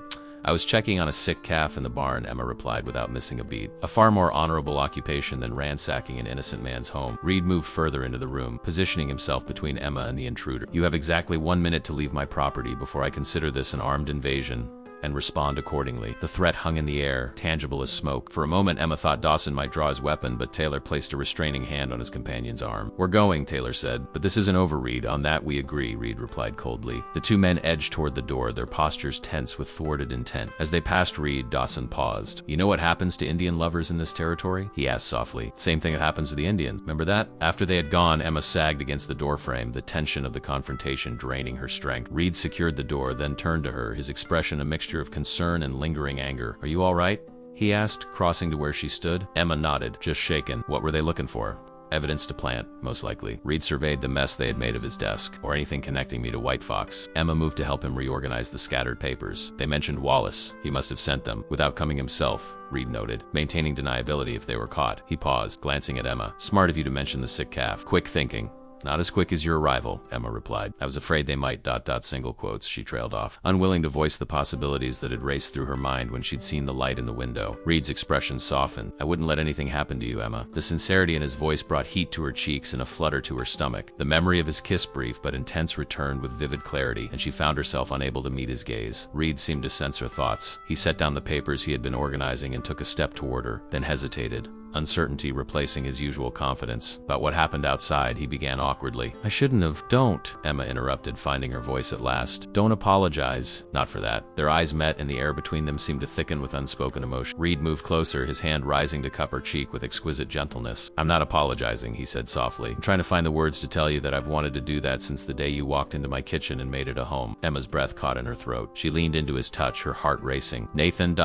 I was checking on a sick calf in the barn, Emma replied without missing a beat. A far more honorable occupation than ransacking an innocent man's home. Reed moved further into the room, positioning himself between Emma and the intruder. You have exactly 1 minute to leave my property before I consider this an armed invasion and respond accordingly. The threat hung in the air, tangible as smoke. For a moment, Emma thought Dawson might draw his weapon, but Taylor placed a restraining hand on his companion's arm. We're going, Taylor said, but this isn't over, Reed. On that we agree, Reed replied coldly. The two men edged toward the door, their postures tense with thwarted intent. As they passed Reed, Dawson paused. You know what happens to Indian lovers in this territory? He asked softly. Same thing that happens to the Indians. Remember that? After they had gone, Emma sagged against the doorframe, the tension of the confrontation draining her strength. Reed secured the door, then turned to her, his expression a mixture of concern and lingering anger. Are you all right? He asked, crossing to where she stood. Emma nodded, just shaken. What were they looking for? Evidence to plant, most likely. Reed surveyed the mess they had made of his desk, or anything connecting me to White Fox. Emma moved to help him reorganize the scattered papers. They mentioned Wallace. He must have sent them, without coming himself, Reed noted, maintaining deniability if they were caught. He paused, glancing at Emma. Smart of you to mention the sick calf. Quick thinking. Not as quick as your arrival, Emma replied. I was afraid they might ... single quotes, she trailed off, unwilling to voice the possibilities that had raced through her mind when she'd seen the light in the window. Reed's expression softened. I wouldn't let anything happen to you, Emma. The sincerity in his voice brought heat to her cheeks and a flutter to her stomach. The memory of his kiss, brief but intense, returned with vivid clarity, and she found herself unable to meet his gaze. Reed seemed to sense her thoughts. He set down the papers he had been organizing and took a step toward her, then hesitated. Uncertainty replacing his usual confidence. About what happened outside, he began awkwardly. I shouldn't have. Don't, Emma interrupted, finding her voice at last. Don't apologize. Not for that. Their eyes met, and the air between them seemed to thicken with unspoken emotion. Reed moved closer, his hand rising to cup her cheek with exquisite gentleness. I'm not apologizing, he said softly. I'm trying to find the words to tell you that I've wanted to do that since the day you walked into my kitchen and made it a home. Emma's breath caught in her throat. She leaned into his touch, her heart racing. Nathan ...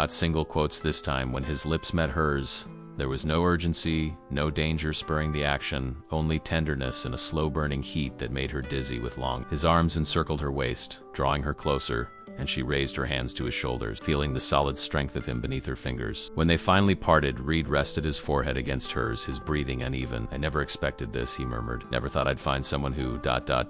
single quotes this time when his lips met hers. There was no urgency, no danger spurring the action, only tenderness and a slow-burning heat that made her dizzy with longing. His arms encircled her waist, drawing her closer, and she raised her hands to his shoulders, feeling the solid strength of him beneath her fingers. When they finally parted, Reed rested his forehead against hers, his breathing uneven. "I never expected this," he murmured. "Never thought I'd find someone who...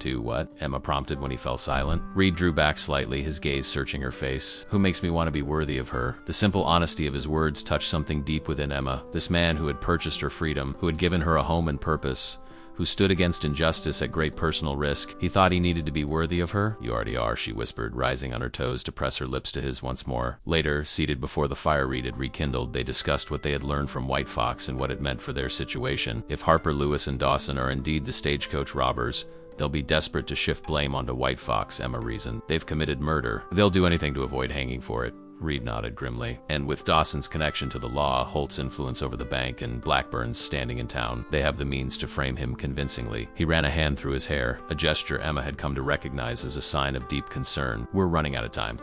do what?" Emma prompted when he fell silent. Reed drew back slightly, his gaze searching her face. "Who makes me want to be worthy of her?" The simple honesty of his words touched something deep within Emma. This man who had purchased her freedom, who had given her a home and purpose, who stood against injustice at great personal risk. He thought he needed to be worthy of her? "You already are," she whispered, rising on her toes to press her lips to his once more. Later, seated before the fire Reed had rekindled, they discussed what they had learned from White Fox and what it meant for their situation. If Harper, Lewis, and Dawson are indeed the stagecoach robbers, they'll be desperate to shift blame onto White Fox, Emma reasoned. They've committed murder. They'll do anything to avoid hanging for it. Reed nodded grimly. And with Dawson's connection to the law, Holt's influence over the bank, and Blackburn's standing in town, they have the means to frame him convincingly. He ran a hand through his hair, a gesture Emma had come to recognize as a sign of deep concern. "We're running out of time."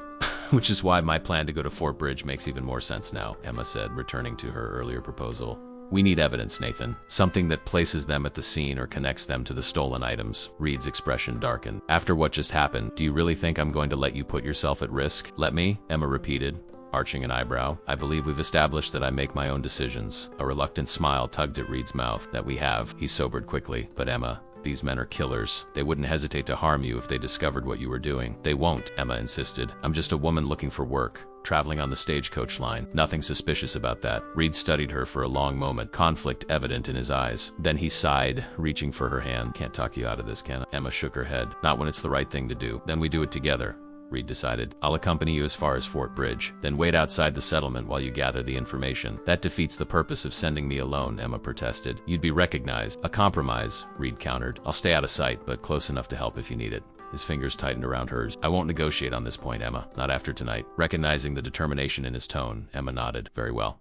"Which is why my plan to go to Fort Bridge makes even more sense now," Emma said, returning to her earlier proposal. "We need evidence, Nathan. Something that places them at the scene or connects them to the stolen items." Reed's expression darkened. "After what just happened, do you really think I'm going to let you put yourself at risk?" "Let me?" Emma repeated, arching an eyebrow. "I believe we've established that I make my own decisions." A reluctant smile tugged at Reed's mouth. "That we have." He sobered quickly. "But Emma, these men are killers. They wouldn't hesitate to harm you if they discovered what you were doing." "They won't," Emma insisted. "I'm just a woman looking for work, traveling on the stagecoach line. Nothing suspicious about that." Reed studied her for a long moment, conflict evident in his eyes. Then he sighed, reaching for her hand. "Can't talk you out of this, can I?" Emma shook her head. "Not when it's the right thing to do." "Then we do it together," Reed decided. "I'll accompany you as far as Fort Bridge, then wait outside the settlement while you gather the information." "That defeats the purpose of sending me alone," Emma protested. "You'd be recognized." "A compromise," Reed countered. "I'll stay out of sight, but close enough to help if you need it." His fingers tightened around hers. "I won't negotiate on this point, Emma. Not after tonight." Recognizing the determination in his tone, Emma nodded. "Very well.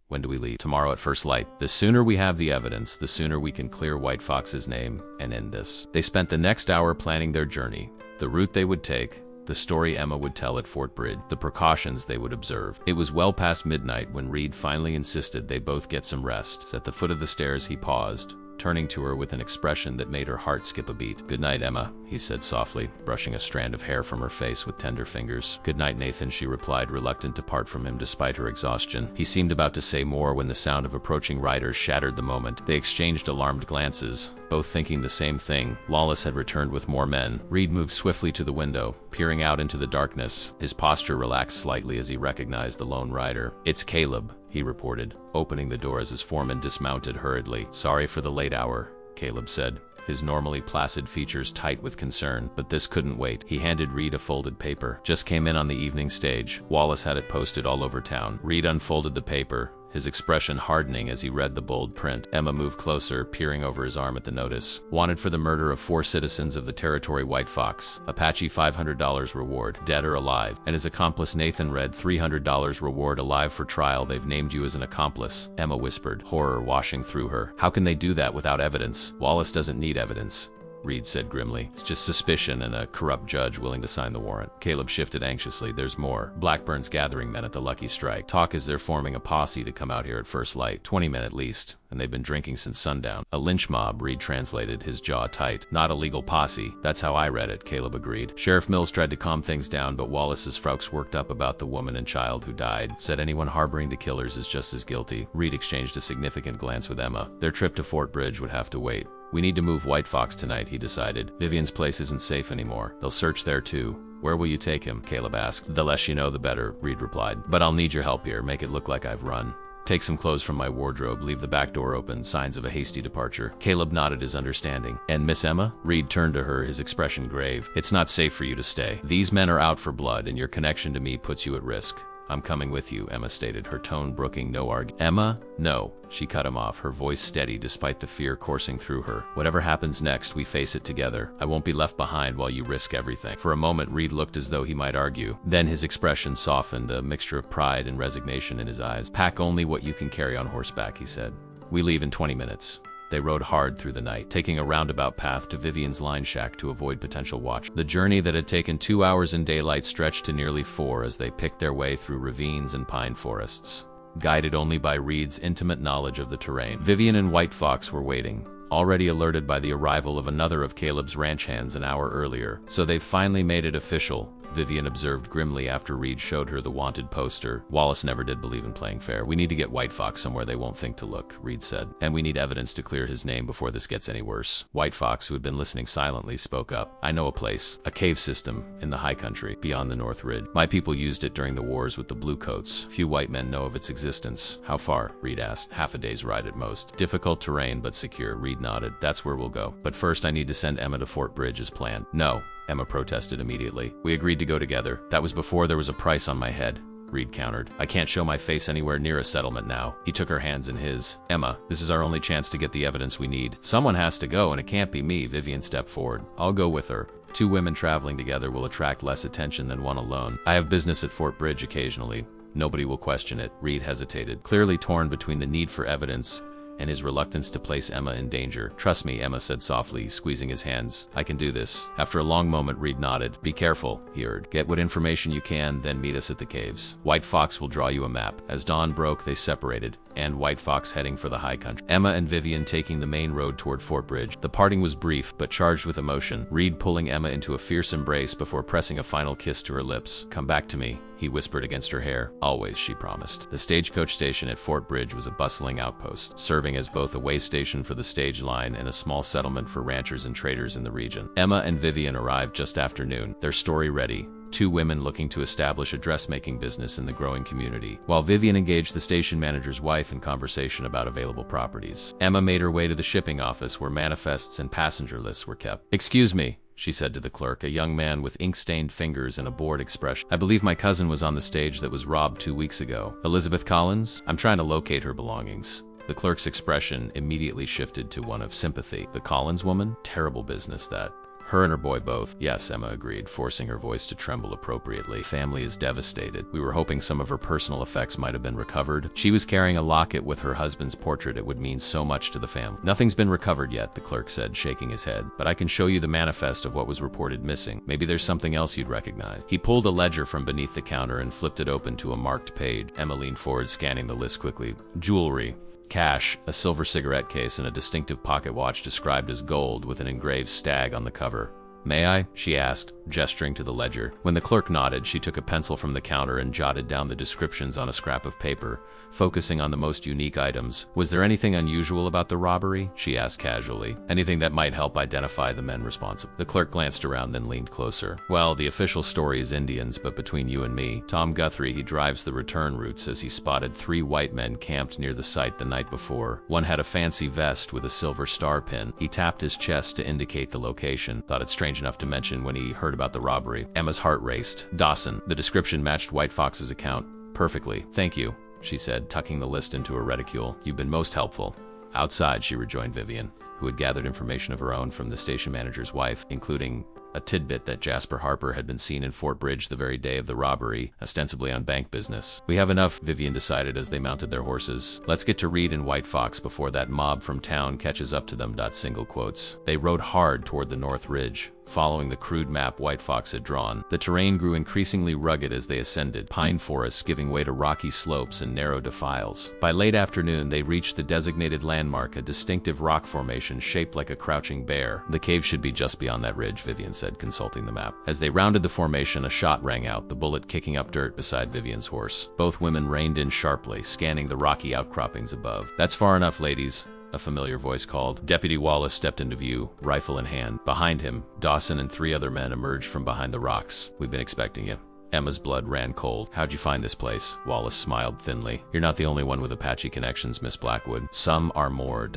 When do we leave?" "Tomorrow at first light. The sooner we have the evidence, the sooner we can clear White Fox's name and end this." They spent the next hour planning their journey, the route they would take, the story Emma would tell at Fort Bridge, the precautions they would observe. It was well past midnight when Reed finally insisted they both get some rest. At the foot of the stairs he paused, turning to her with an expression that made her heart skip a beat. "Good night, Emma," he said softly, brushing a strand of hair from her face with tender fingers. "Good night, Nathan," she replied, reluctant to part from him despite her exhaustion. He seemed about to say more when the sound of approaching riders shattered the moment. They exchanged alarmed glances, both thinking the same thing. Lawless had returned with more men. Reed moved swiftly to the window, peering out into the darkness. His posture relaxed slightly as he recognized the lone rider. "It's Caleb," he reported, opening the door as his foreman dismounted hurriedly. "Sorry for the late hour," Caleb said, his normally placid features tight with concern. "But this couldn't wait." He handed Reed a folded paper. "Just came in on the evening stage. Wallace had it posted all over town." Reed unfolded the paper, his expression hardening as he read the bold print. Emma moved closer, peering over his arm at the notice. "Wanted for the murder of 4 citizens of the territory White Fox. Apache $500 reward, dead or alive." And his accomplice Nathan read, "$300 reward, alive for trial. They've named you as an accomplice." Emma whispered, horror washing through her. "How can they do that without evidence?" "Wallace doesn't need evidence," Reed said grimly. "It's just suspicion and a corrupt judge willing to sign the warrant." Caleb shifted anxiously. "There's more. Blackburn's gathering men at the Lucky Strike. Talk is they're forming a posse to come out here at first light. 20 men at least, and they've been drinking since sundown." "A lynch mob," Reed translated, his jaw tight. "Not a legal posse." "That's how I read it," Caleb agreed. "Sheriff Mills tried to calm things down, but Wallace's folks worked up about the woman and child who died. Said anyone harboring the killers is just as guilty." Reed exchanged a significant glance with Emma. Their trip to Fort Bridge would have to wait. "We need to move White Fox tonight," he decided. "Vivian's place isn't safe anymore. They'll search there too." "Where will you take him?" Caleb asked. "The less you know, the better," Reed replied. "But I'll need your help here. Make it look like I've run. Take some clothes from my wardrobe, leave the back door open, signs of a hasty departure." Caleb nodded his understanding. "And Miss Emma?" Reed turned to her, his expression grave. "It's not safe for you to stay. These men are out for blood, and your connection to me puts you at risk." "I'm coming with you," Emma stated, her tone brooking no argument. "Emma, no." She cut him off, her voice steady despite the fear coursing through her. "Whatever happens next, we face it together. I won't be left behind while you risk everything." For a moment, Reed looked as though he might argue. Then his expression softened, a mixture of pride and resignation in his eyes. "Pack only what you can carry on horseback," he said. "We leave in 20 minutes." They rode hard through the night, taking a roundabout path to Vivian's line shack to avoid potential watch. The journey that had taken 2 hours in daylight stretched to nearly 4 as they picked their way through ravines and pine forests. guided only by Reed's intimate knowledge of the terrain. Vivian and White Fox were waiting, already alerted by the arrival of another of Caleb's ranch hands an hour earlier. So they've finally made it official, Vivian observed grimly after Reed showed her the wanted poster. Wallace never did believe in playing fair. We need to get White Fox somewhere they won't think to look, Reed said. And we need evidence to clear his name before this gets any worse. White Fox, who had been listening silently, spoke up. I know a place, a cave system, in the high country, beyond the North Ridge. My people used it during the wars with the Bluecoats. Few white men know of its existence. How far? Reed asked. Half a day's ride at most. Difficult terrain, but secure. Reed nodded. That's where we'll go. But first I need to send Emma to Fort Bridge as planned. No, Emma protested immediately. We agreed to go together. That was before there was a price on my head, Reed countered. I can't show my face anywhere near a settlement now. He took her hands in his. Emma, this is our only chance to get the evidence we need. Someone has to go, and it can't be me. Vivian stepped forward. I'll go with her. 2 women traveling together will attract less attention than one alone. I have business at Fort Bridge occasionally. Nobody will question it. Reed hesitated, clearly torn between the need for evidence and his reluctance to place Emma in danger. Trust me, Emma said softly, squeezing his hands. I can do this. After a long moment, Reed nodded. Be careful, he urged. Get what information you can, then meet us at the caves. White Fox will draw you a map. As dawn broke, they separated, and White Fox heading for the high country. Emma and Vivian taking the main road toward Fort Bridge. The parting was brief, but charged with emotion. Reed pulling Emma into a fierce embrace before pressing a final kiss to her lips. Come back to me, he whispered against her hair. Always, she promised. The stagecoach station at Fort Bridge was a bustling outpost, serving as both a way station for the stage line and a small settlement for ranchers and traders in the region. Emma and Vivian arrived just after noon, their story ready. 2 women looking to establish a dressmaking business in the growing community, while Vivian engaged the station manager's wife in conversation about available properties. Emma made her way to the shipping office where manifests and passenger lists were kept. Excuse me, she said to the clerk, a young man with ink-stained fingers and a bored expression. I believe my cousin was on the stage that was robbed 2 weeks ago. Elizabeth Collins? I'm trying to locate her belongings. The clerk's expression immediately shifted to one of sympathy. The Collins woman? Terrible business, that. Her and her boy both. Yes, Emma agreed, forcing her voice to tremble appropriately. Family is devastated. We were hoping some of her personal effects might have been recovered. She was carrying a locket with her husband's portrait. It would mean so much to the family. Nothing's been recovered yet, the clerk said, shaking his head. But I can show you the manifest of what was reported missing. Maybe there's something else you'd recognize. He pulled a ledger from beneath the counter and flipped it open to a marked page. Emma leaned forward, scanning the list quickly. Jewelry. Cash, a silver cigarette case, and a distinctive pocket watch described as gold with an engraved stag on the cover. May I? She asked, gesturing to the ledger. When the clerk nodded, she took a pencil from the counter and jotted down the descriptions on a scrap of paper, focusing on the most unique items. Was there anything unusual about the robbery? She asked casually. Anything that might help identify the men responsible? The clerk glanced around, then leaned closer. Well, the official story is Indians, but between you and me, Tom Guthrie, he drives the return route, says he spotted 3 white men camped near the site the night before. One had a fancy vest with a silver star pin. He tapped his chest to indicate the location. Thought it strange enough to mention when he heard about the robbery. Emma's heart raced. Dawson. The description matched White Fox's account perfectly. Thank you, she said, tucking the list into her reticule. You've been most helpful. Outside, she rejoined Vivian, who had gathered information of her own from the station manager's wife, including a tidbit that Jasper Harper had been seen in Fort Bridge the very day of the robbery, ostensibly on bank business. We have enough, Vivian decided as they mounted their horses. Let's get to Reed and White Fox before that mob from town catches up to them. Single quotes. They rode hard toward the North Ridge, following the crude map White Fox had drawn. The terrain grew increasingly rugged as they ascended, pine forests giving way to rocky slopes and narrow defiles. By late afternoon, they reached the designated landmark, a distinctive rock formation shaped like a crouching bear. The cave should be just beyond that ridge, Vivian said, consulting the map. As they rounded the formation, a shot rang out, the bullet kicking up dirt beside Vivian's horse. Both women reined in sharply, scanning the rocky outcroppings above. That's far enough, ladies, a familiar voice called. Deputy Wallace stepped into view, rifle in hand. Behind him, Dawson and 3 other men emerged from behind the rocks. We've been expecting you. Emma's blood ran cold. How'd you find this place? Wallace smiled thinly. You're not the only one with Apache connections, Miss Blackwood. Some are more ...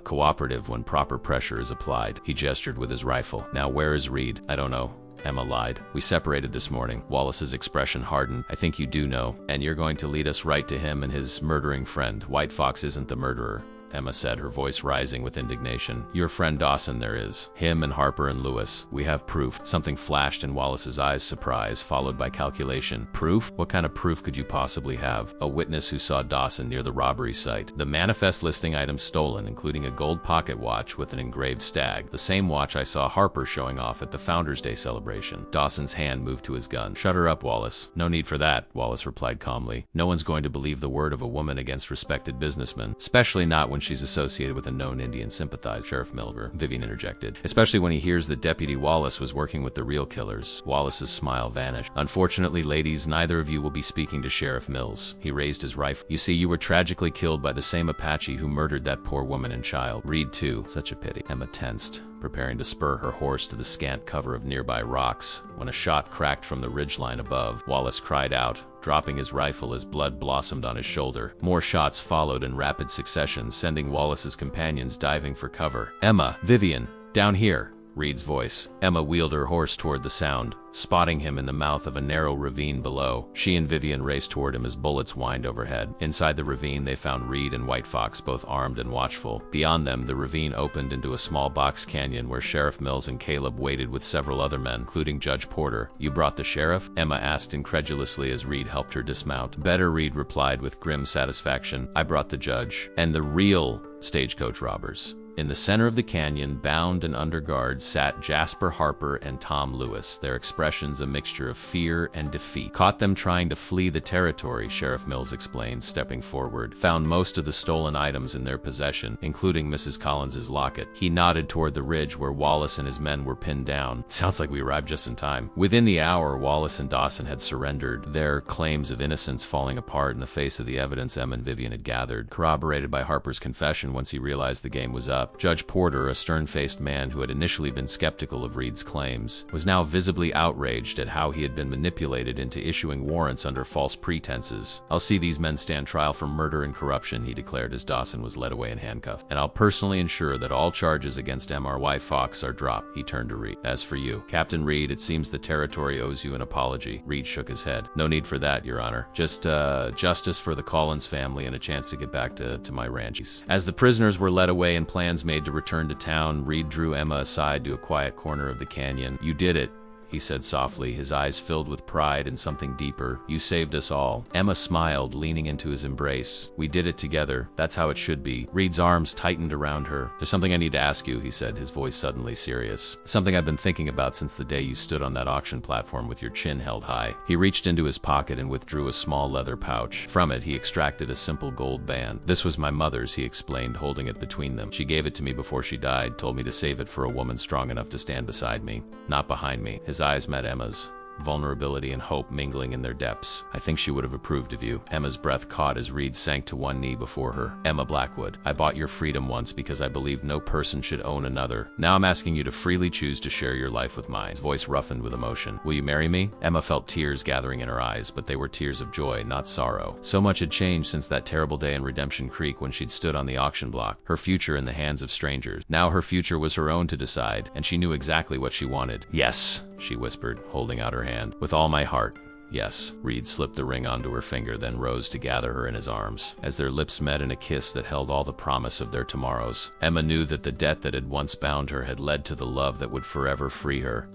cooperative when proper pressure is applied. He gestured with his rifle. Now where is Reed? I don't know. Emma lied. We separated this morning. Wallace's expression hardened. I think you do know, and you're going to lead us right to him and his murdering friend. White Fox isn't the murderer. Emma said, her voice rising with indignation. Your friend Dawson there is. Him and Harper and Lewis. We have proof. Something flashed in Wallace's eyes, surprise, followed by calculation. Proof? What kind of proof could you possibly have? A witness who saw Dawson near the robbery site. The manifest listing items stolen, including a gold pocket watch with an engraved stag. The same watch I saw Harper showing off at the Founders Day celebration. Dawson's hand moved to his gun. Shut her up, Wallace. No need for that, Wallace replied calmly. No one's going to believe the word of a woman against respected businessmen, especially not when she's associated with a known Indian sympathizer. Sheriff Milver, Vivian interjected. Especially when he hears that Deputy Wallace was working with the real killers. Wallace's smile vanished. Unfortunately, ladies, neither of you will be speaking to Sheriff Mills. He raised his rifle. You see, you were tragically killed by the same Apache who murdered that poor woman and child. Reed, too. Such a pity. Emma tensed, preparing to spur her horse to the scant cover of nearby rocks, when a shot cracked from the ridgeline above. Wallace cried out, dropping his rifle as blood blossomed on his shoulder. More shots followed in rapid succession, sending Wallace's companions diving for cover. Emma, Vivian, down here, Reed's voice. Emma wheeled her horse toward the sound, spotting him in the mouth of a narrow ravine below. She and Vivian raced toward him as bullets whined overhead. Inside the ravine, they found Reed and White Fox, both armed and watchful. Beyond them, the ravine opened into a small box canyon where Sheriff Mills and Caleb waited with several other men, including Judge Porter. You brought the sheriff? Emma asked incredulously as Reed helped her dismount. Better, Reed replied with grim satisfaction. I brought the judge. And the real stagecoach robbers. In the center of the canyon, bound and under guard, sat Jasper Harper and Tom Lewis, their expressions a mixture of fear and defeat. Caught them trying to flee the territory, Sheriff Mills explained, stepping forward. Found most of the stolen items in their possession, including Mrs. Collins's locket. He nodded toward the ridge where Wallace and his men were pinned down. Sounds like we arrived just in time. Within the hour, Wallace and Dawson had surrendered, their claims of innocence falling apart in the face of the evidence Emma and Vivian had gathered, corroborated by Harper's confession once he realized the game was up. Judge Porter, a stern-faced man who had initially been skeptical of Reed's claims, was now visibly outraged at how he had been manipulated into issuing warrants under false pretenses. I'll see these men stand trial for murder and corruption, he declared as Dawson was led away in handcuffs. And I'll personally ensure that all charges against MRY Fox are dropped, he turned to Reed. As for you, Captain Reed, it seems the territory owes you an apology. Reed shook his head. No need for that, Your Honor. Just, justice for the Collins family and a chance to get back to my ranch. As the prisoners were led away and plans made to return to town, Reed drew Emma aside to a quiet corner of the canyon. You did it, he said softly, his eyes filled with pride and something deeper. You saved us all. Emma smiled, leaning into his embrace. We did it together. That's how it should be. Reed's arms tightened around her. There's something I need to ask you, he said, his voice suddenly serious. Something I've been thinking about since the day you stood on that auction platform with your chin held high. He reached into his pocket and withdrew a small leather pouch. From it, he extracted a simple gold band. This was my mother's, he explained, holding it between them. She gave it to me before she died, told me to save it for a woman strong enough to stand beside me, not behind me. His eyes met Emma's, vulnerability and hope mingling in their depths. I think she would have approved of you. Emma's breath caught as Reed sank to one knee before her. Emma Blackwood, I bought your freedom once because I believed no person should own another. Now I'm asking you to freely choose to share your life with mine. His voice roughened with emotion. Will you marry me? Emma felt tears gathering in her eyes, but they were tears of joy, not sorrow. So much had changed since that terrible day in Redemption Creek when she'd stood on the auction block, her future in the hands of strangers. Now her future was her own to decide, and she knew exactly what she wanted. Yes, she whispered, holding out her hand. With all my heart. Yes. Reed slipped the ring onto her finger, then rose to gather her in his arms. As their lips met in a kiss that held all the promise of their tomorrows, Emma knew that the debt that had once bound her had led to the love that would forever free her.